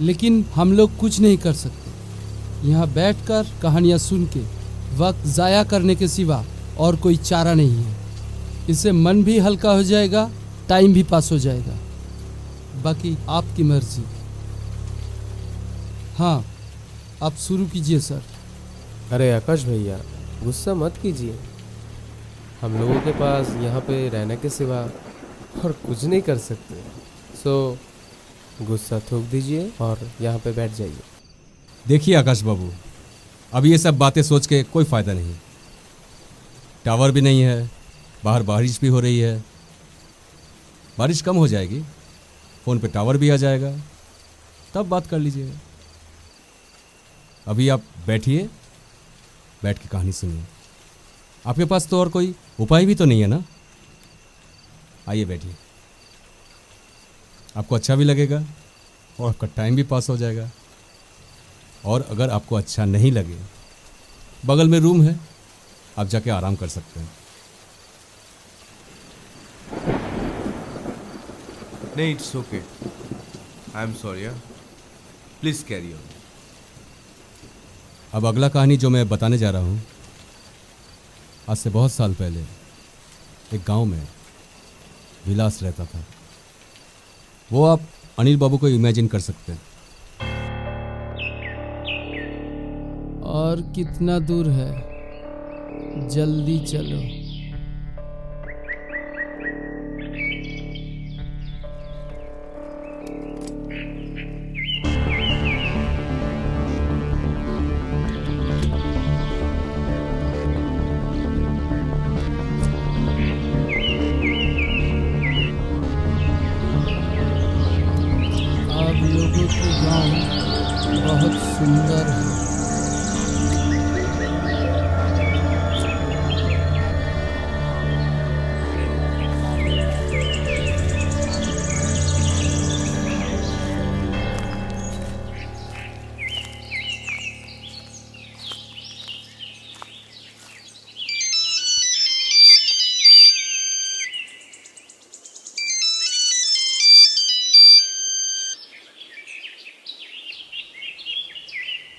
S6: लेकिन हम लोग कुछ नहीं कर सकते। यहाँ बैठकर कहानियाँ सुन के वक्त ज़ाया करने के सिवा और कोई चारा नहीं है। इससे मन भी हल्का हो जाएगा, टाइम भी पास हो जाएगा। बाकी आपकी मर्जी। हाँ, आप शुरू कीजिए सर।
S4: अरे आकाश भैया, गुस्सा मत कीजिए। हम लोगों के पास यहाँ पे रहने के सिवा और कुछ नहीं कर सकते। सो गुस्सा थूक दीजिए और यहाँ पे बैठ जाइए।
S1: देखिए आकाश बाबू, अब ये सब बातें सोच के कोई फ़ायदा नहीं। टावर भी नहीं है, बाहर बारिश भी हो रही है। बारिश कम हो जाएगी, फ़ोन पे टावर भी आ जाएगा, तब बात कर लीजिएगा। अभी आप बैठिए, बैठ के कहानी सुनिए। आपके पास तो और कोई उपाय भी तो नहीं है ना। आइए बैठिए, आपको अच्छा भी लगेगा और आपका टाइम भी पास हो जाएगा। और अगर आपको अच्छा नहीं लगे, बगल में रूम है, आप जाके आराम कर सकते हैं।
S3: नहीं, it's okay, I am sorry. Please carry on.
S1: अब अगला कहानी जो मैं बताने जा रहा हूँ, आज से बहुत साल पहले एक गांव में विलास रहता था। वो आप अनिल बाबू को इमेजिन कर सकते हैं।
S6: और कितना दूर है? जल्दी चलो। आप लोगों के गांव बहुत सुंदर है।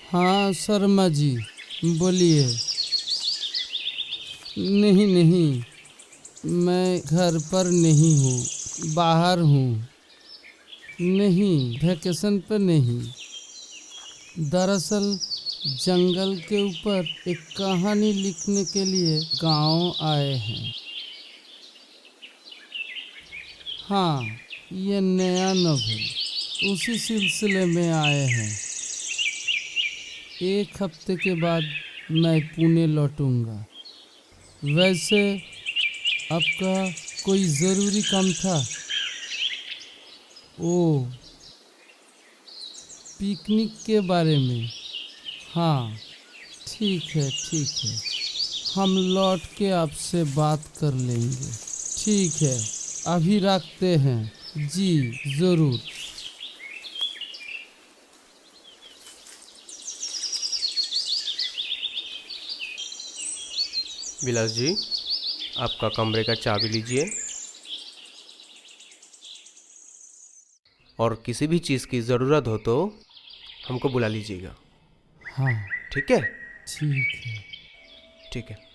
S6: हाँ शर्मा जी, बोलिए। नहीं नहीं, मैं घर पर नहीं हूँ, बाहर हूँ। नहीं, वैकेशन पर नहीं। दरअसल जंगल के ऊपर एक कहानी लिखने के लिए गांव आए हैं। हाँ, ये नया नोवेल उसी सिलसिले में आए हैं। एक हफ्ते के बाद मैं पुणे लौटूंगा। वैसे आपका कोई ज़रूरी काम था? ओ, पिकनिक के बारे में। हाँ, ठीक है ठीक है, हम लौट के आपसे बात कर लेंगे। ठीक है, अभी रखते हैं। जी ज़रूर।
S4: विलास जी, आपका कमरे का चाबी लीजिए और किसी भी चीज़ की ज़रूरत हो तो हमको बुला लीजिएगा।
S6: हाँ
S4: ठीक है?
S6: ठीक है।
S4: ठीक है।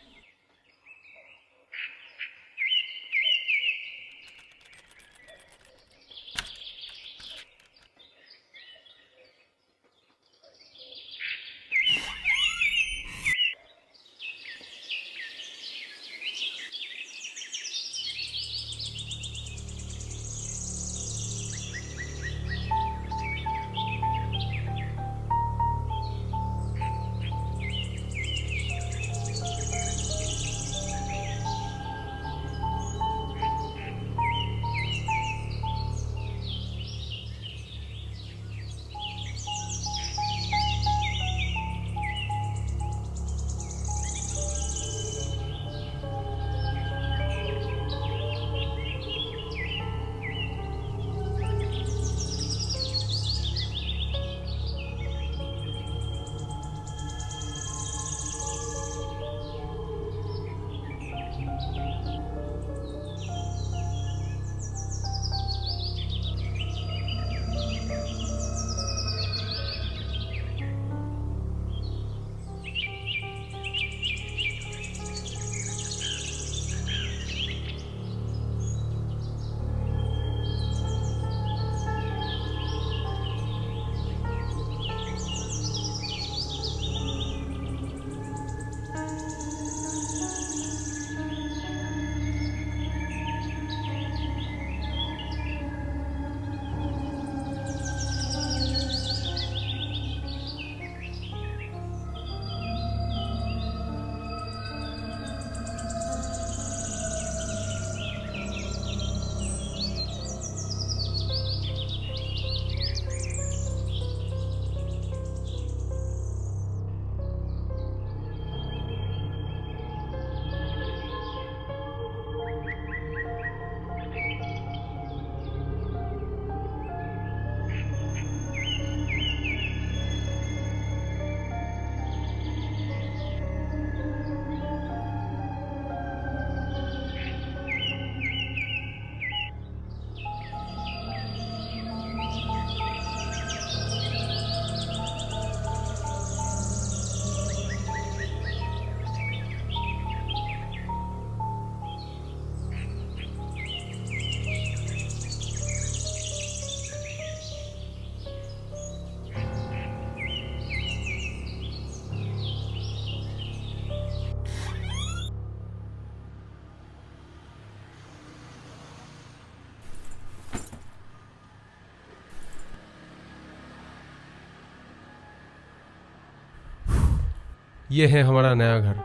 S4: ये है हमारा नया घर।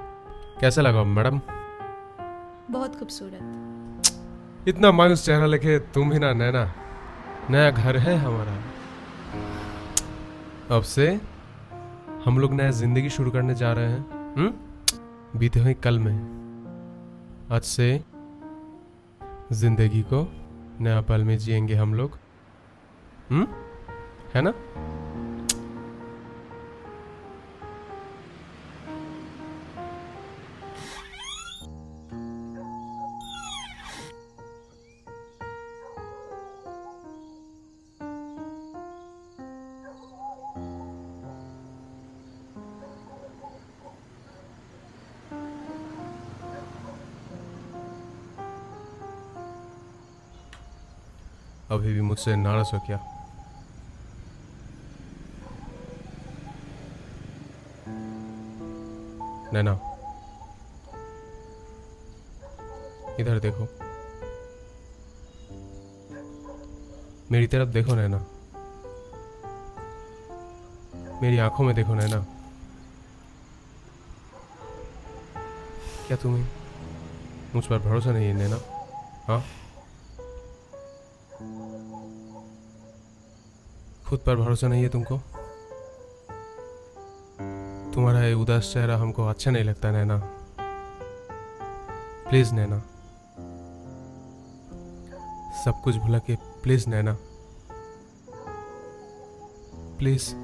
S4: कैसा लगा मैडम?
S9: बहुत खूबसूरत।
S4: इतना मायूस चेहरा लेके तुम ही ना नैना। नया घर है हमारा। अब से हम लोग नया जिंदगी शुरू करने जा रहे हैं। बीते हुए कल में आज से जिंदगी को नया पल में जिएंगे हम लोग। है ना? अभी भी मुझसे नाराज हो क्या? नैना, इधर देखो, मेरी तरफ देखो नैना, मेरी आंखों में देखो नैना। क्या तुम्हें मुझ पर भरोसा नहीं है नैना? हाँ, खुद पर भरोसा नहीं है तुमको? तुम्हारा ये उदास चेहरा हमको अच्छा नहीं लगता नैना। प्लीज नैना, सब कुछ भुला के प्लीज नैना, प्लीज।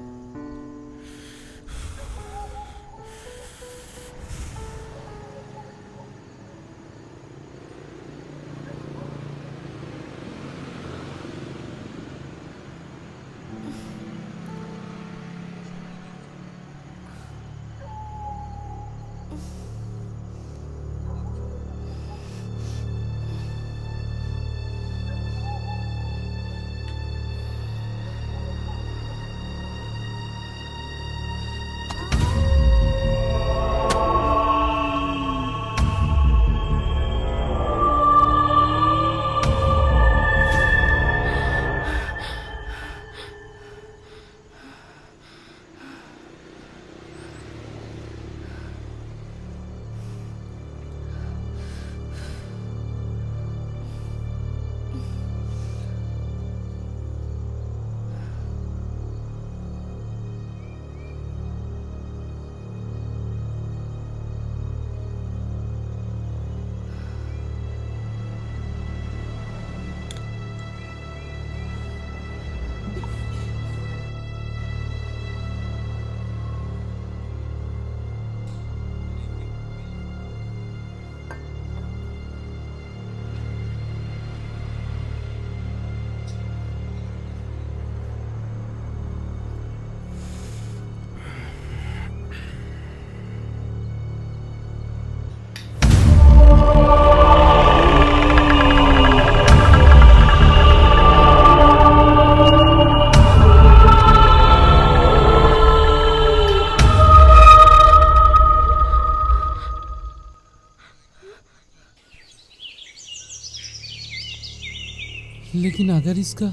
S6: लेकिन अगर इसका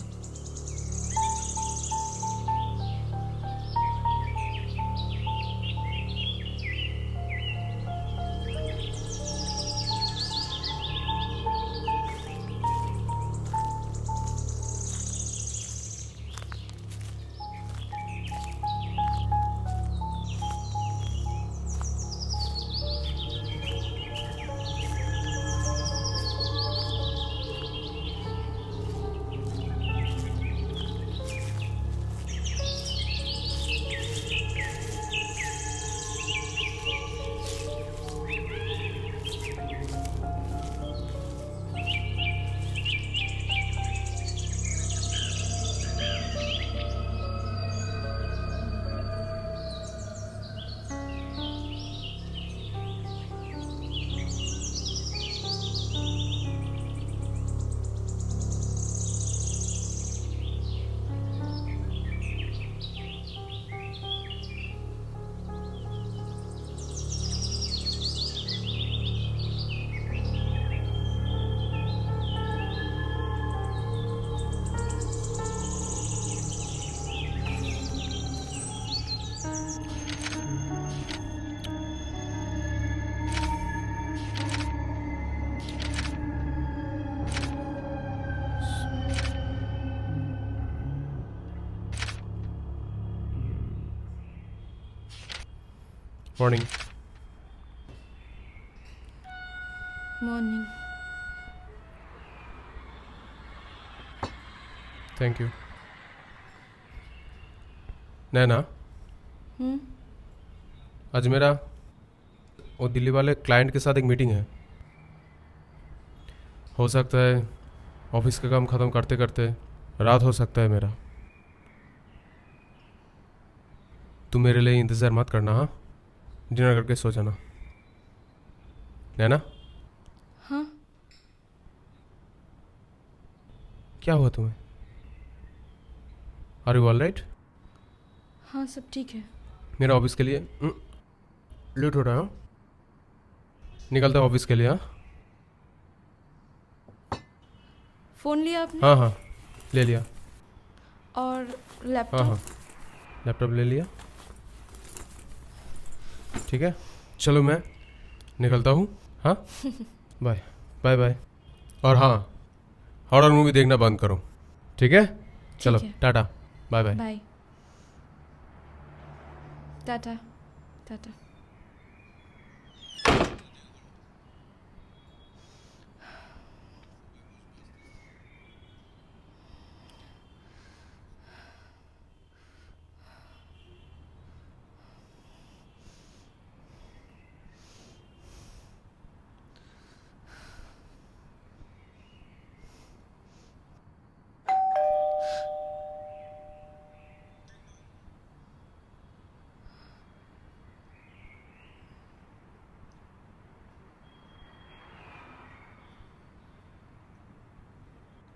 S4: morning.
S9: Morning.
S4: Thank you. Naina, आज मेरा वो दिल्ली वाले क्लाइंट के साथ एक मीटिंग है। हो सकता है ऑफिस का काम ख़त्म करते करते रात हो सकता है मेरा। तू मेरे लिए इंतज़ार मत करना, हाँ? डिनर करके सो जाना। नैना,
S9: हाँ।
S4: क्या हुआ तुम्हें? Are you all right?
S9: हाँ, सब ठीक है।
S4: मेरा ऑफिस के लिए लेट हो रहा है, हाँ? निकलता है ऑफिस के लिए, हाँ?
S9: फ़ोन लिया आपने?
S4: हाँ हाँ, ले लिया।
S9: और
S4: हाँ
S9: लैपटॉप?
S4: हाँ, लैपटॉप ले लिया। ठीक है, चलो मैं निकलता हूँ, हाँ? Bye bye bye. और हाँ, हॉरर मूवी देखना बंद करो, ठीक है? चलो,
S9: है।
S4: Ta-ta, bye bye.
S9: Bye. Ta-ta. Ta-ta.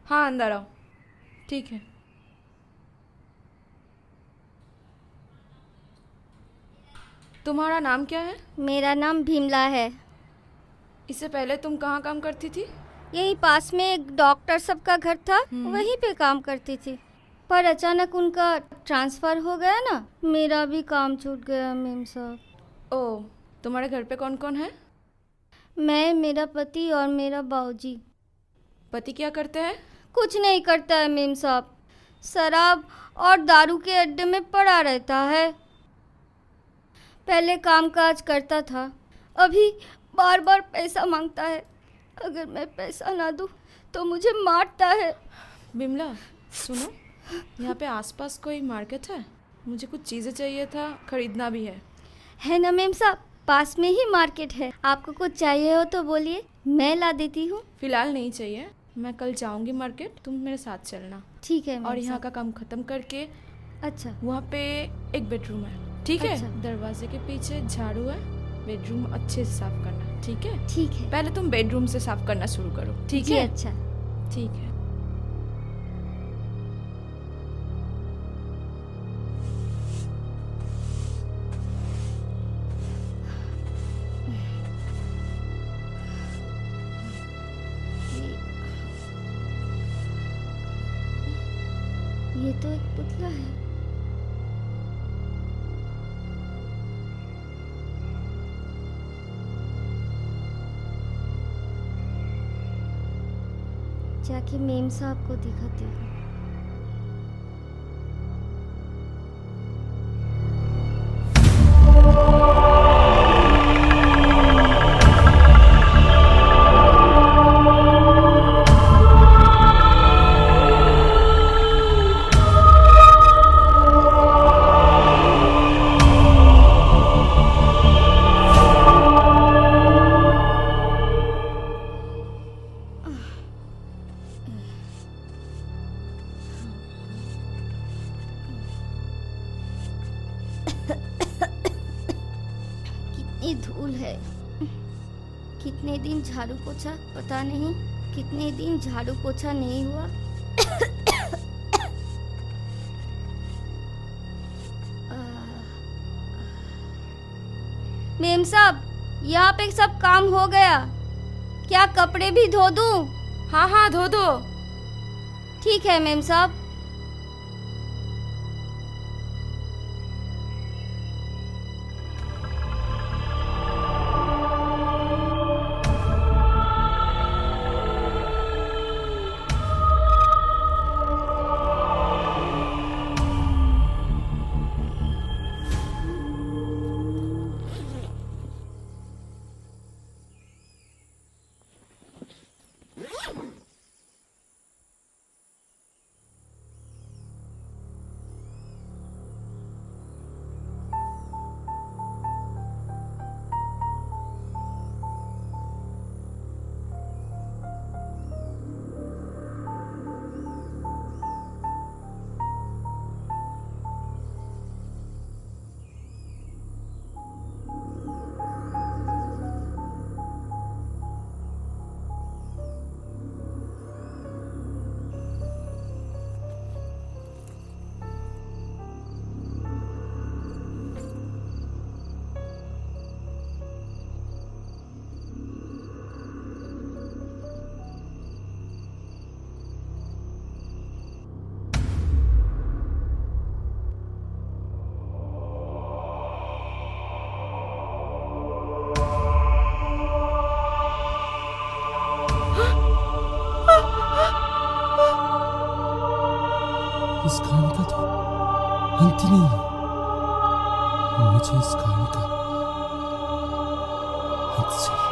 S9: हाँ, अंदर आओ। ठीक है। तुम्हारा नाम क्या है?
S10: मेरा नाम भीमला है।
S9: इससे पहले तुम कहाँ काम करती थी?
S10: यही पास में एक डॉक्टर सब का घर था, वहीं पे काम करती थी। पर अचानक उनका ट्रांसफ़र हो गया ना, मेरा भी काम छूट गया मेम साहब।
S9: ओह, तुम्हारे घर पे कौन कौन है?
S10: मैं, मेरा पति और मेरा बाबूजी।
S9: पति क्या करते हैं?
S10: कुछ नहीं करता है मेम साहब, शराब और दारू के अड्डे में पड़ा रहता है। पहले कामकाज करता था, अभी बार बार पैसा मांगता है। अगर मैं पैसा ना दूँ तो मुझे मारता है।
S9: बिमला, सुनो, यहाँ पे आसपास कोई मार्केट है? मुझे कुछ चीज़ें चाहिए था, खरीदना भी है
S10: ना मेम साहब, पास में ही मार्केट है। आपको कुछ चाहिए हो तो बोलिए, मैं ला देती हूँ।
S9: फिलहाल नहीं चाहिए, मैं कल जाऊंगी मार्केट, तुम मेरे साथ चलना।
S10: ठीक है।
S9: और यहाँ का काम खत्म करके
S10: अच्छा,
S9: वहाँ पे एक बेडरूम है, ठीक है?
S10: अच्छा।
S9: दरवाजे के पीछे झाड़ू है, बेडरूम अच्छे से साफ करना, ठीक है?
S10: ठीक है।
S9: पहले तुम बेडरूम से साफ करना शुरू करो, ठीक
S10: जी,
S9: है?
S10: अच्छा।
S9: ठीक है।
S10: ये तो एक पुतला है। जाके मेम साहब को दिखाती हूँ। कितनी धूल है, कितने दिन झाड़ू पोछा पता नहीं, कितने दिन झाड़ू पोछा नहीं हुआ। मेम साहब, यहाँ पे सब काम हो गया, क्या कपड़े भी धो दूँ?
S9: हाँ हाँ, धो दो।
S10: ठीक है मेम साहब।
S6: इस कहानी का तो अंत ही नहीं है। मुझे इस कहानी का अंत चाहिए।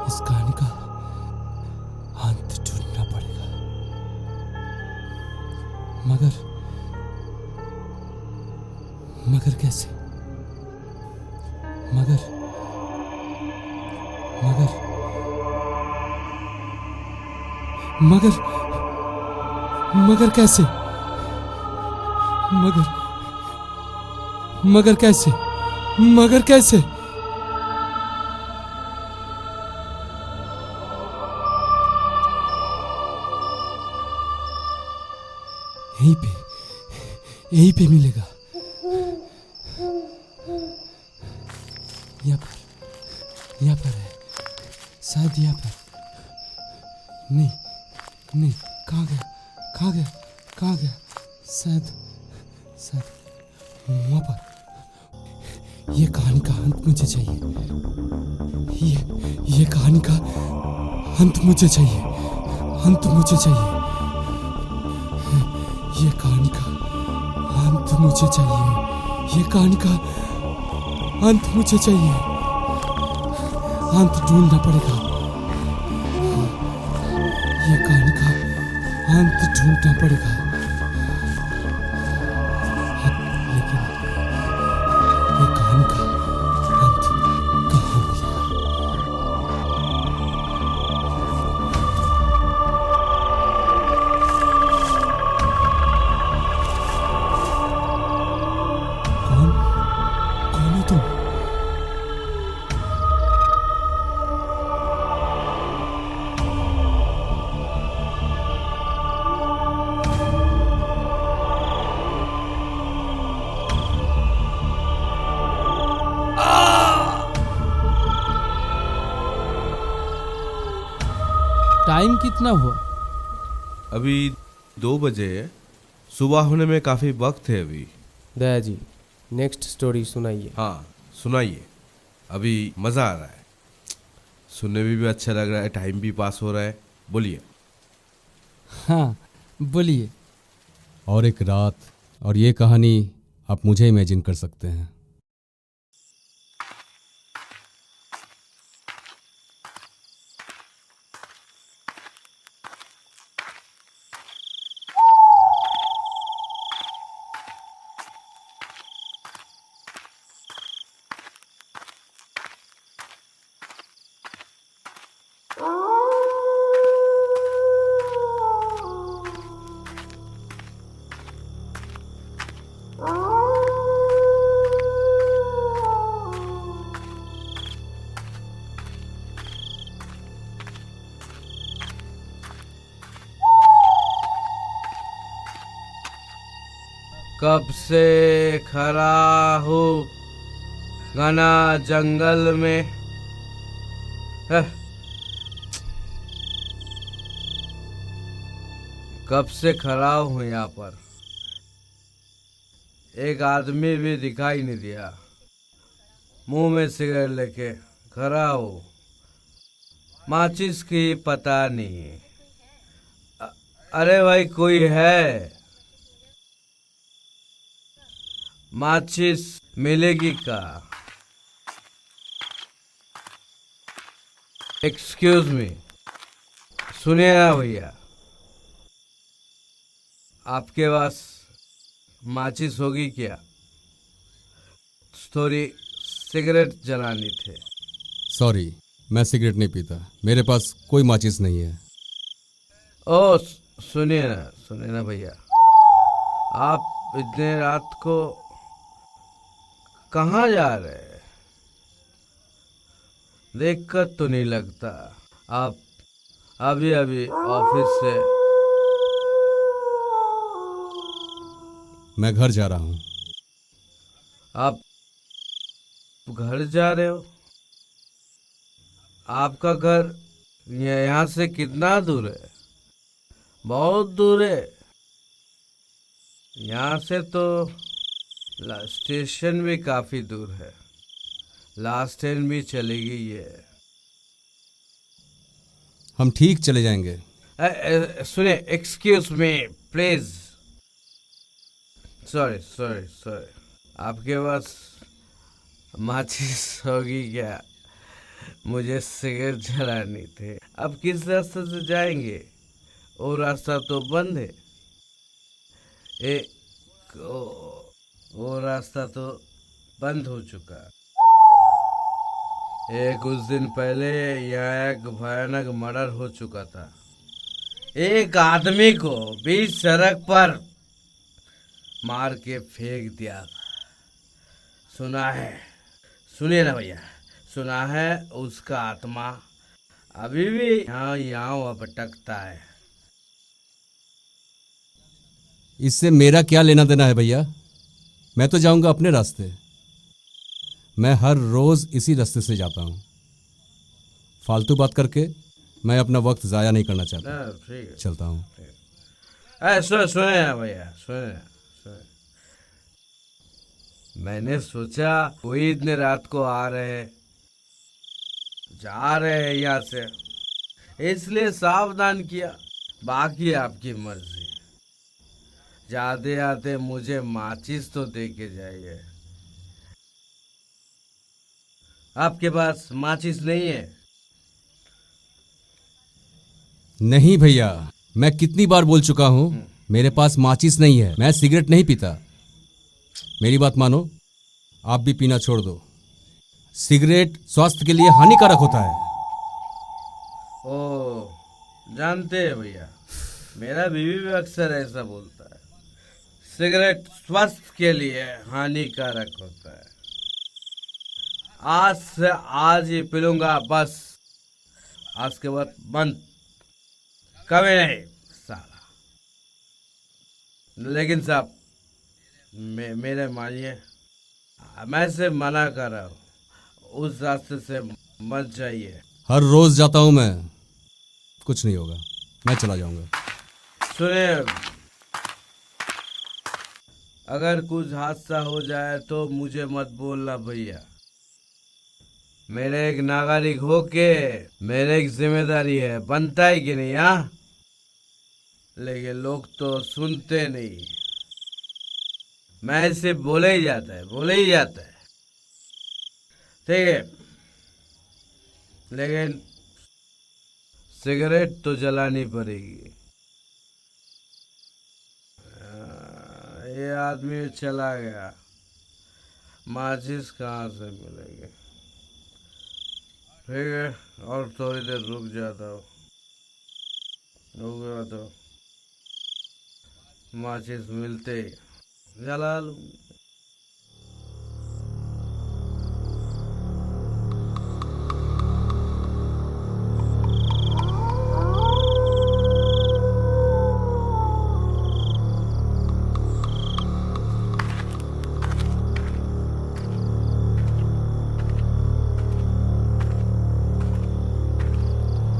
S6: इस कहानी का अंत ढूंढना पड़ेगा। मगर कैसे? मगर कैसे? मगर कैसे? यहीं पे मिलेगा। यहाँ पर है, शायद यहाँ पर। नहीं, कहाँ गया? शायद वहाँ पर। ये कहानी का अंत मुझे चाहिए। ये कहानी का अंत मुझे चाहिए। ये कहानी का अंत मुझे चाहिए। अंत ढूंढना पड़ेगा। ये कहानी का अंत ढूंढना पड़ेगा। लेकिन ये कहानी का अंत कहाँ मिलेगा? कौन हो तुम? टाइम कितना हुआ?
S3: अभी 2 बजे है। सुबह होने में काफी वक्त है अभी।
S4: दया जी, नेक्स्ट स्टोरी सुनाइए।
S3: हाँ सुनाइए, अभी मजा आ रहा है, सुनने में भी अच्छा लग रहा है, टाइम भी पास हो रहा है। बोलिए।
S6: हाँ बोलिए।
S1: और एक रात और ये कहानी आप मुझे इमेजिन कर सकते हैं।
S3: कब से खड़ा हूँ घना जंगल में, कब से खड़ा हूँ यहाँ पर, एक आदमी भी दिखाई नहीं दिया। मुंह में सिगरेट लेके खड़ा हूँ, माचिस की पता नहीं। अरे भाई कोई है? माचिस मिलेगी का? एक्सक्यूज मी, सुनिए ना भैया, आपके पास माचिस होगी क्या? थोड़ी सिगरेट जलानी थे।
S1: सॉरी, मैं सिगरेट नहीं पीता, मेरे पास कोई माचिस नहीं है।
S3: ओ सुनिए ना भैया, आप इतने रात को कहाँ जा रहे हैं? देखकर तो नहीं लगता आप अभी ऑफिस से।
S1: मैं घर जा रहा हूँ।
S3: आप घर जा रहे हो? आपका घर यहाँ से कितना दूर है? बहुत दूर है। यहाँ से तो स्टेशन भी काफी दूर है, लास्ट ट्रेन भी चली गई है।
S1: हम ठीक चले जाएंगे।
S3: सुनिए, excuse me please. Sorry sorry sorry, आपके पास माचिस होगी क्या? मुझे सिगरेट जलानी थी। अब किस रास्ते से जाएंगे? वो रास्ता तो बंद है। वो रास्ता तो बंद हो चुका। कुछ दिन पहले यहाँ एक भयानक मर्डर हो चुका था। एक आदमी को बीच सड़क पर मार के फेंक दिया था। सुना है, सुनिए ना भैया, सुना है उसका आत्मा अभी भी यहाँ भटकता है।
S1: इससे मेरा क्या लेना देना है भैया? मैं तो जाऊंगा अपने रास्ते। मैं हर रोज इसी रास्ते से जाता हूँ। फालतू बात करके मैं अपना वक्त जाया नहीं करना चाहता।
S3: ठीक है,
S1: चलता हूँ।
S3: सुने ना भैया, सुने। मैंने सोचा कोई इतने रात को आ रहे जा रहे हैं यहाँ से, इसलिए सावधान किया। बाकी आपकी मर्जी। जाते आते मुझे माचिस तो दे के जाइए। आपके पास माचिस नहीं है?
S1: नहीं भैया, मैं कितनी बार बोल चुका हूँ मेरे पास माचिस नहीं है। मैं सिगरेट नहीं पीता। मेरी बात मानो, आप भी पीना छोड़ दो। सिगरेट स्वास्थ्य के लिए हानिकारक होता है।
S3: ओ, जानते हैं भैया, मेरा बीवी भी अक्सर ऐसा बोलता है, सिगरेट स्वास्थ्य के लिए हानिकारक होता है। आज से आज ही पी लूंगा बस। आज के बाद बंद, कभी नहीं साला। लेकिन साहब मेरे मानिए, मैं से मना कर रहा हूँ, उस रास्ते से मत जाइए।
S1: हर रोज जाता हूँ मैं, कुछ नहीं होगा, मैं चला जाऊंगा।
S3: सुने, अगर कुछ हादसा हो जाए तो मुझे मत बोलना भैया। मेरे एक नागरिक होके मेरे एक जिम्मेदारी है, बनता है कि नहीं? हाँ, लेकिन लोग तो सुनते नहीं। मैं ऐसे बोले ही जाता है, बोले ही जाता है, ठीक है। लेकिन सिगरेट तो जलानी पड़ेगी। ये आदमी चला गया, माचिस कहाँ से मिलेगी? ठीक है, और थोड़ी देर रुक जाता हूँ। रुक गया तो माचिस मिलते ही जला लूँगी।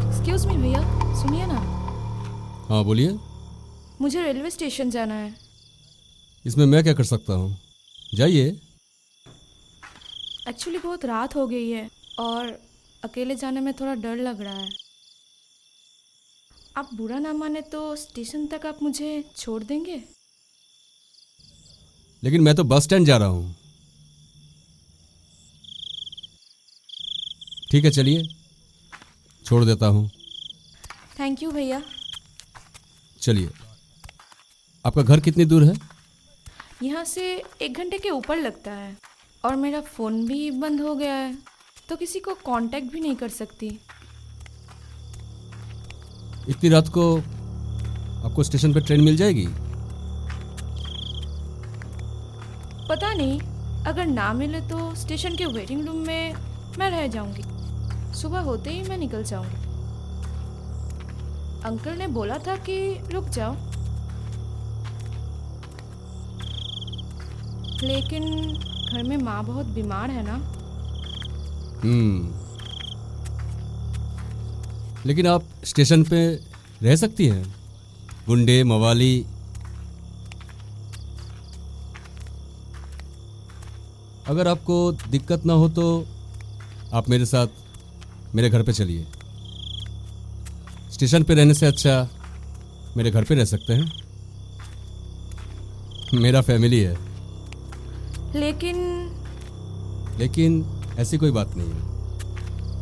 S9: एक्सक्यूज मी भैया, सुनिए ना,
S1: हाँ बोलिए।
S9: मुझे रेलवे स्टेशन जाना है।
S1: इसमें मैं क्या कर सकता हूँ? जाइए।
S9: एक्चुअली बहुत रात हो गई है और अकेले जाने में थोड़ा डर लग रहा है। आप बुरा ना माने तो स्टेशन तक आप मुझे छोड़ देंगे?
S1: लेकिन मैं तो बस स्टैंड जा रहा हूँ। ठीक है, चलिए, छोड़ देता हूँ।
S9: थैंक यू भैया।
S1: चलिए। आपका घर कितनी दूर है?
S9: यहाँ से 1 घंटे के ऊपर लगता है और मेरा फ़ोन भी बंद हो गया है, तो किसी को कांटेक्ट भी नहीं कर सकती।
S1: इतनी रात को आपको स्टेशन पर ट्रेन मिल जाएगी?
S9: पता नहीं, अगर ना मिले तो स्टेशन के वेटिंग रूम में मैं रह जाऊंगी। सुबह होते ही मैं निकल जाऊंगी। अंकल ने बोला था कि रुक जाओ, लेकिन घर में माँ बहुत बीमार है ना।
S1: लेकिन आप स्टेशन पे रह सकती हैं। गुंडे मवाली अगर आपको दिक्कत ना हो तो आप मेरे साथ मेरे घर पे चलिए। स्टेशन पे रहने से अच्छा मेरे घर पे रह सकते हैं। मेरा फैमिली है। लेकिन ऐसी कोई बात नहीं है,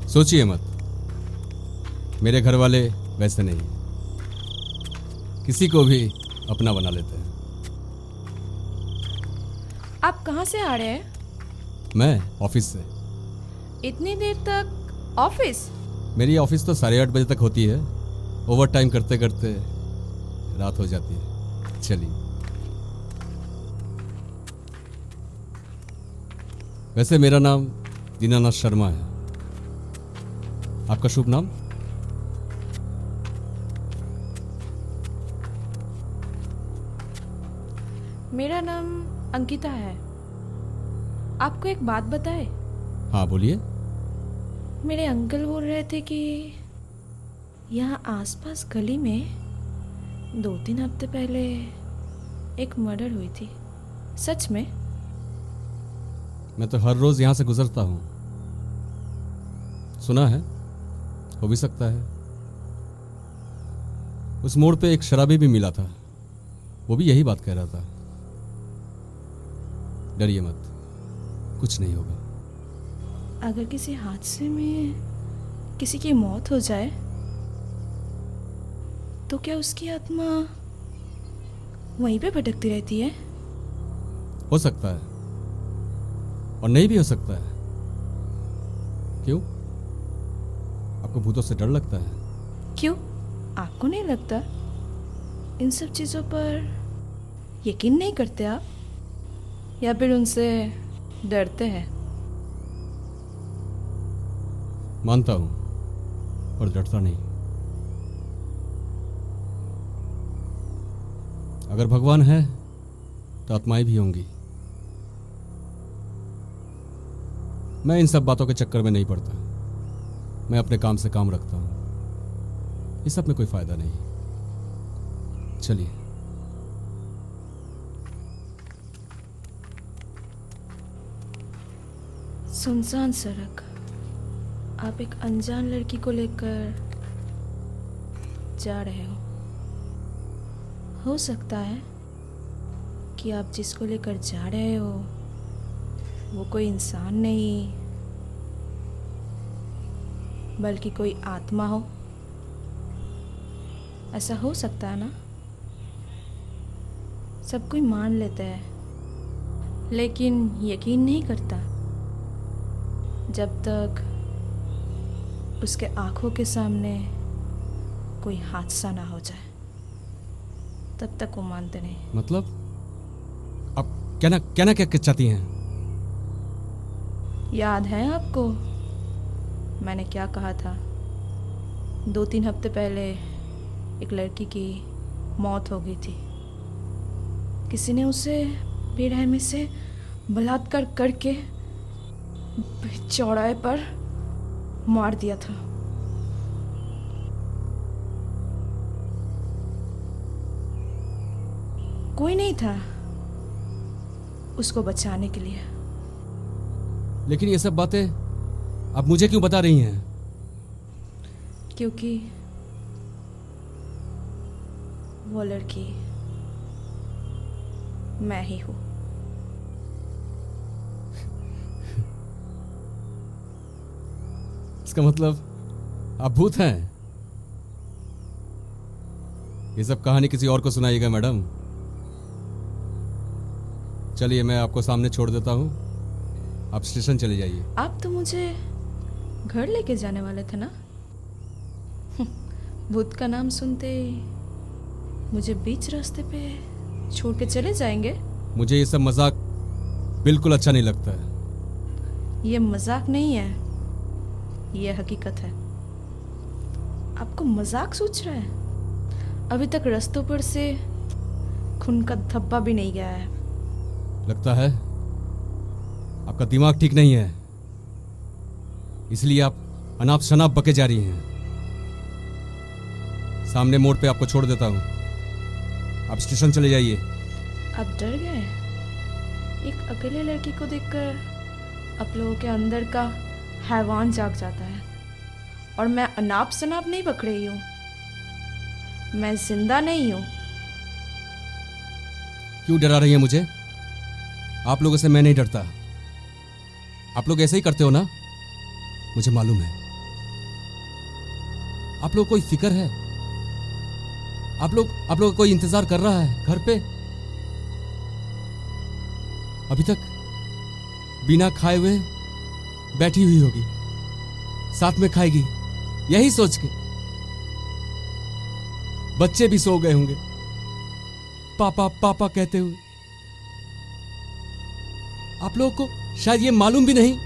S1: सोचिए मत। मेरे घर वाले वैसे नहीं, किसी को भी अपना बना लेते हैं।
S9: आप कहाँ से आ रहे हैं?
S1: मैं ऑफिस से।
S9: इतनी देर तक ऑफिस?
S1: मेरी ऑफिस तो 8:30 बजे तक होती है। ओवर टाइम करते करते रात हो जाती है। चलिए। वैसे मेरा नाम दीनानाथ शर्मा है। आपका शुभ नाम?
S9: मेरा नाम अंकिता है। आपको एक बात बताए?
S1: हाँ बोलिए।
S9: मेरे अंकल बोल रहे थे कि यहाँ आसपास गली में 2-3 हफ्ते पहले एक मर्डर हुई थी। सच में?
S1: मैं तो हर रोज यहाँ से गुजरता हूँ। सुना है, हो भी सकता है। उस मोड़ पे एक शराबी भी मिला था, वो भी यही बात कह रहा था। डरिए मत, कुछ नहीं होगा।
S9: अगर किसी हादसे में किसी की मौत हो जाए तो क्या उसकी आत्मा वहीं पे भटकती रहती है?
S1: हो सकता है और नहीं भी हो सकता है। क्यों? आपको भूतों से डर लगता है?
S9: क्यों, आपको नहीं लगता? इन सब चीज़ों पर यकीन नहीं करते आप, या फिर उनसे डरते हैं?
S1: मानता हूं और डरता नहीं। अगर भगवान है तो आत्माएं भी होंगी। मैं इन सब बातों के चक्कर में नहीं पड़ता। मैं अपने काम से काम रखता हूं। इस सब में कोई फायदा नहीं। चलिए।
S9: सुनसान सड़क, आप एक अनजान लड़की को लेकर जा रहे हो सकता है कि आप जिसको लेकर जा रहे हो वो कोई इंसान नहीं बल्कि कोई आत्मा हो। ऐसा हो सकता है ना? सब कोई मान लेता है लेकिन यकीन नहीं करता जब तक उसके आंखों के सामने कोई हादसा ना हो जाए, तब तक वो मानते नहीं।
S1: मतलब आप क्या चाहती हैं?
S9: याद है आपको मैंने क्या कहा था? 2-3 हफ्ते पहले एक लड़की की मौत हो गई थी। किसी ने उसे बेरहमी से बलात्कार करके चौराहे पर मार दिया था। कोई नहीं था उसको बचाने के लिए।
S1: लेकिन ये सब बातें आप मुझे क्यों बता रही हैं?
S9: क्योंकि वो लड़की मैं ही हूँ।
S1: इसका मतलब आप भूत हैं? ये सब कहानी किसी और को सुनाइएगा मैडम। चलिए मैं आपको सामने छोड़ देता हूँ, आप स्टेशन चले जाइए।
S9: आप तो मुझे घर लेके जाने वाले थे ना? भूत का नाम सुनते ही मुझे बीच रास्ते पे छोड़ के चले जाएंगे?
S1: मुझे ये सब मजाक बिल्कुल अच्छा नहीं लगता है।
S9: ये मजाक नहीं है, ये हकीकत है। आपको मजाक सोच रहा है? अभी तक रास्तों पर से खून का धब्बा भी नहीं गया है।
S1: लगता है आपका दिमाग ठीक नहीं है, इसलिए आप अनाप शनाप बके जा रही हैं। सामने मोड़ पे आपको छोड़ देता हूं, आप स्टेशन चले जाइए।
S9: आप डर गए? एक अकेले लड़की को देखकर आप लोगों के अंदर का हैवान जाग जाता है। और मैं अनाप शनाप नहीं बक रही हूँ, मैं जिंदा नहीं हूँ।
S1: क्यों डरा रही है मुझे? आप लोगों से मैं नहीं डरता। आप लोग ऐसे ही करते हो ना, मुझे मालूम है। आप लोग कोई फिक्र है? आप लोग कोई इंतजार कर रहा है घर पे? अभी तक बिना खाए हुए बैठी हुई होगी, साथ में खाएगी, यही सोच के। बच्चे भी सो गए होंगे पापा पापा कहते हुए। आप लोगों को शायद ये मालूम भी नहीं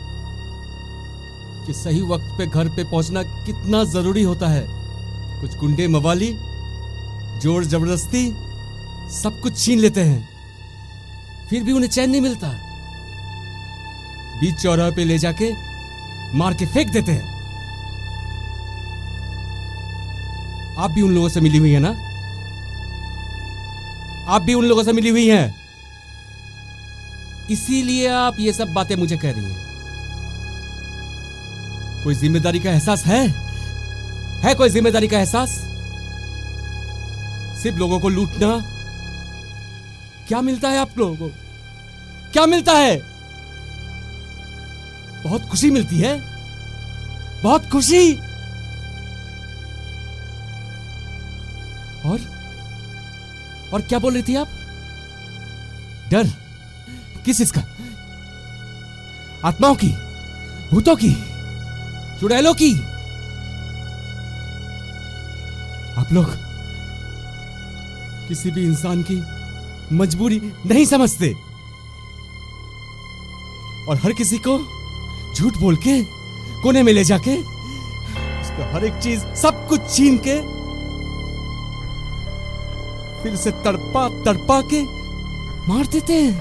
S1: कि सही वक्त पे घर पे पहुंचना कितना जरूरी होता है। कुछ गुंडे मवाली जोर जबरदस्ती सब कुछ छीन लेते हैं, फिर भी उन्हें चैन नहीं मिलता। बीच चौराहे पे ले जाके मार के फेंक देते हैं। आप भी उन लोगों से मिली हुई है ना? आप भी उन लोगों से मिली हुई हैं, इसीलिए आप ये सब बातें मुझे कह रही हैं। कोई जिम्मेदारी का एहसास है कोई जिम्मेदारी का एहसास? सिर्फ लोगों को लूटना। क्या मिलता है आप लोगों को? क्या मिलता है? बहुत खुशी मिलती है, बहुत खुशी। और क्या बोल रही थी आप? डर? किस चीज का? आत्माओं की, भूतों की, चुड़ैलों की? आप लोग किसी भी इंसान की मजबूरी नहीं समझते और हर किसी को झूठ बोल के कोने में ले जाके उसका हर एक चीज सब कुछ छीन के फिर से तड़पा तड़पा के मार देते हैं।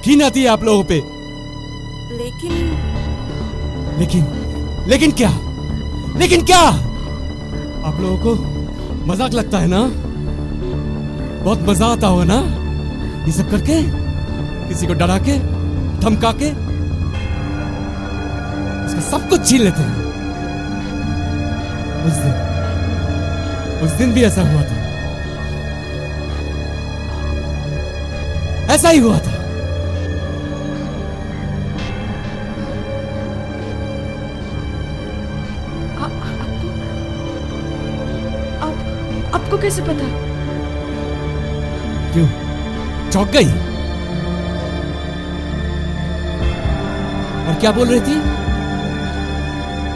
S1: घिन आती है आप लोगों पे। लेकिन क्या? आप लोगों को मजाक लगता है ना? बहुत मजा आता होगा ना ये सब करके? किसी को डरा के, धमका के उसका सब कुछ छीन लेते हैं। उस दिन भी ऐसा हुआ था, ऐसा ही हुआ था।
S9: आपको कैसे पता?
S1: क्यों चौंक गई? और क्या बोल रही थी?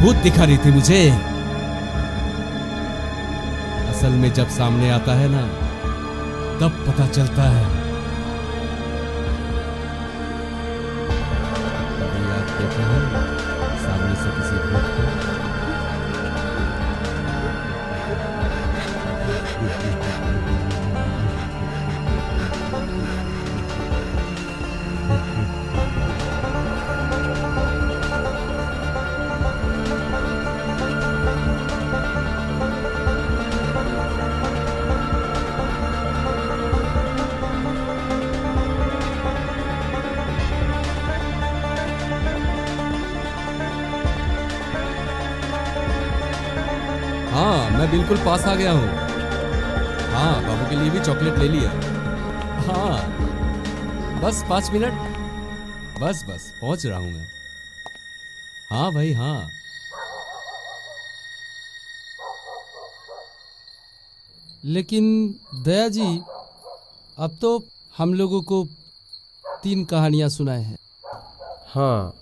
S1: भूत दिखा रही थी मुझे। असल में जब सामने आता है ना, तब पता चलता है। कभी आप देखे हैं सामने से किसी भूत को? हाँ, मैं बिल्कुल पास आ गया हूँ। हाँ, बाबू के लिए भी चॉकलेट ले लिया। हाँ, बस 5 मिनट। बस पहुंच रहा हूँ मैं। हाँ भाई हाँ।
S6: लेकिन दया जी, अब तो हम लोगों को 3 कहानियां सुनाए हैं।
S4: हाँ,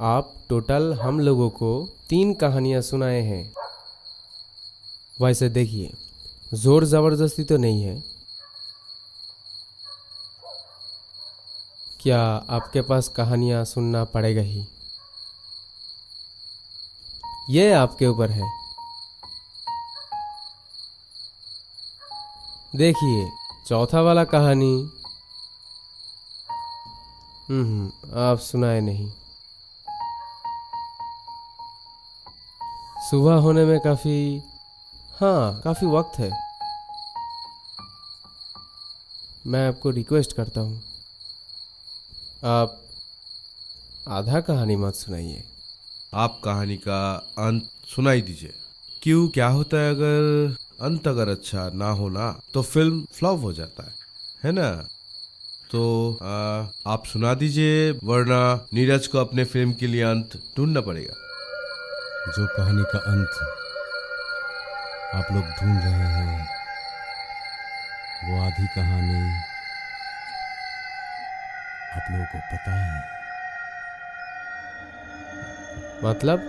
S4: आप टोटल हम लोगों को 3 कहानियां सुनाए हैं। वैसे देखिए, जोर जबरदस्ती तो नहीं है। क्या आपके पास कहानियां सुनना पड़ेगा ही? ये आपके ऊपर है। देखिए, चौथा वाला कहानी आप सुनाए नहीं। सुबह होने में काफी वक्त है। मैं आपको रिक्वेस्ट करता हूँ, आप आधा कहानी मत सुनाइए।
S3: आप कहानी का अंत सुनाई दीजिए। क्यों, क्या होता है अगर अंत अगर अच्छा ना हो ना तो फिल्म फ्लॉप हो जाता है ना? तो आप सुना दीजिए, वरना नीरज को अपने फिल्म के लिए अंत ढूंढना पड़ेगा।
S1: जो कहानी का अंत आप लोग ढूंढ रहे हैं वो आधी कहानी आप लोगों को पता है।
S4: मतलब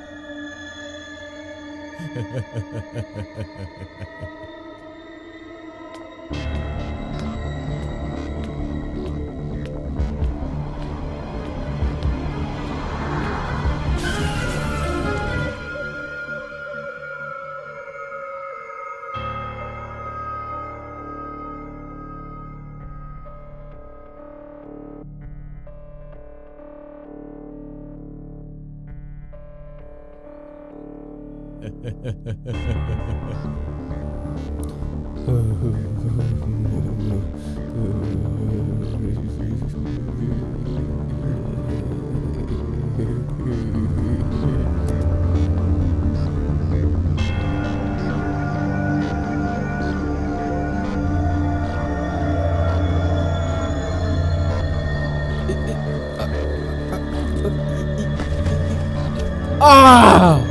S4: Ah!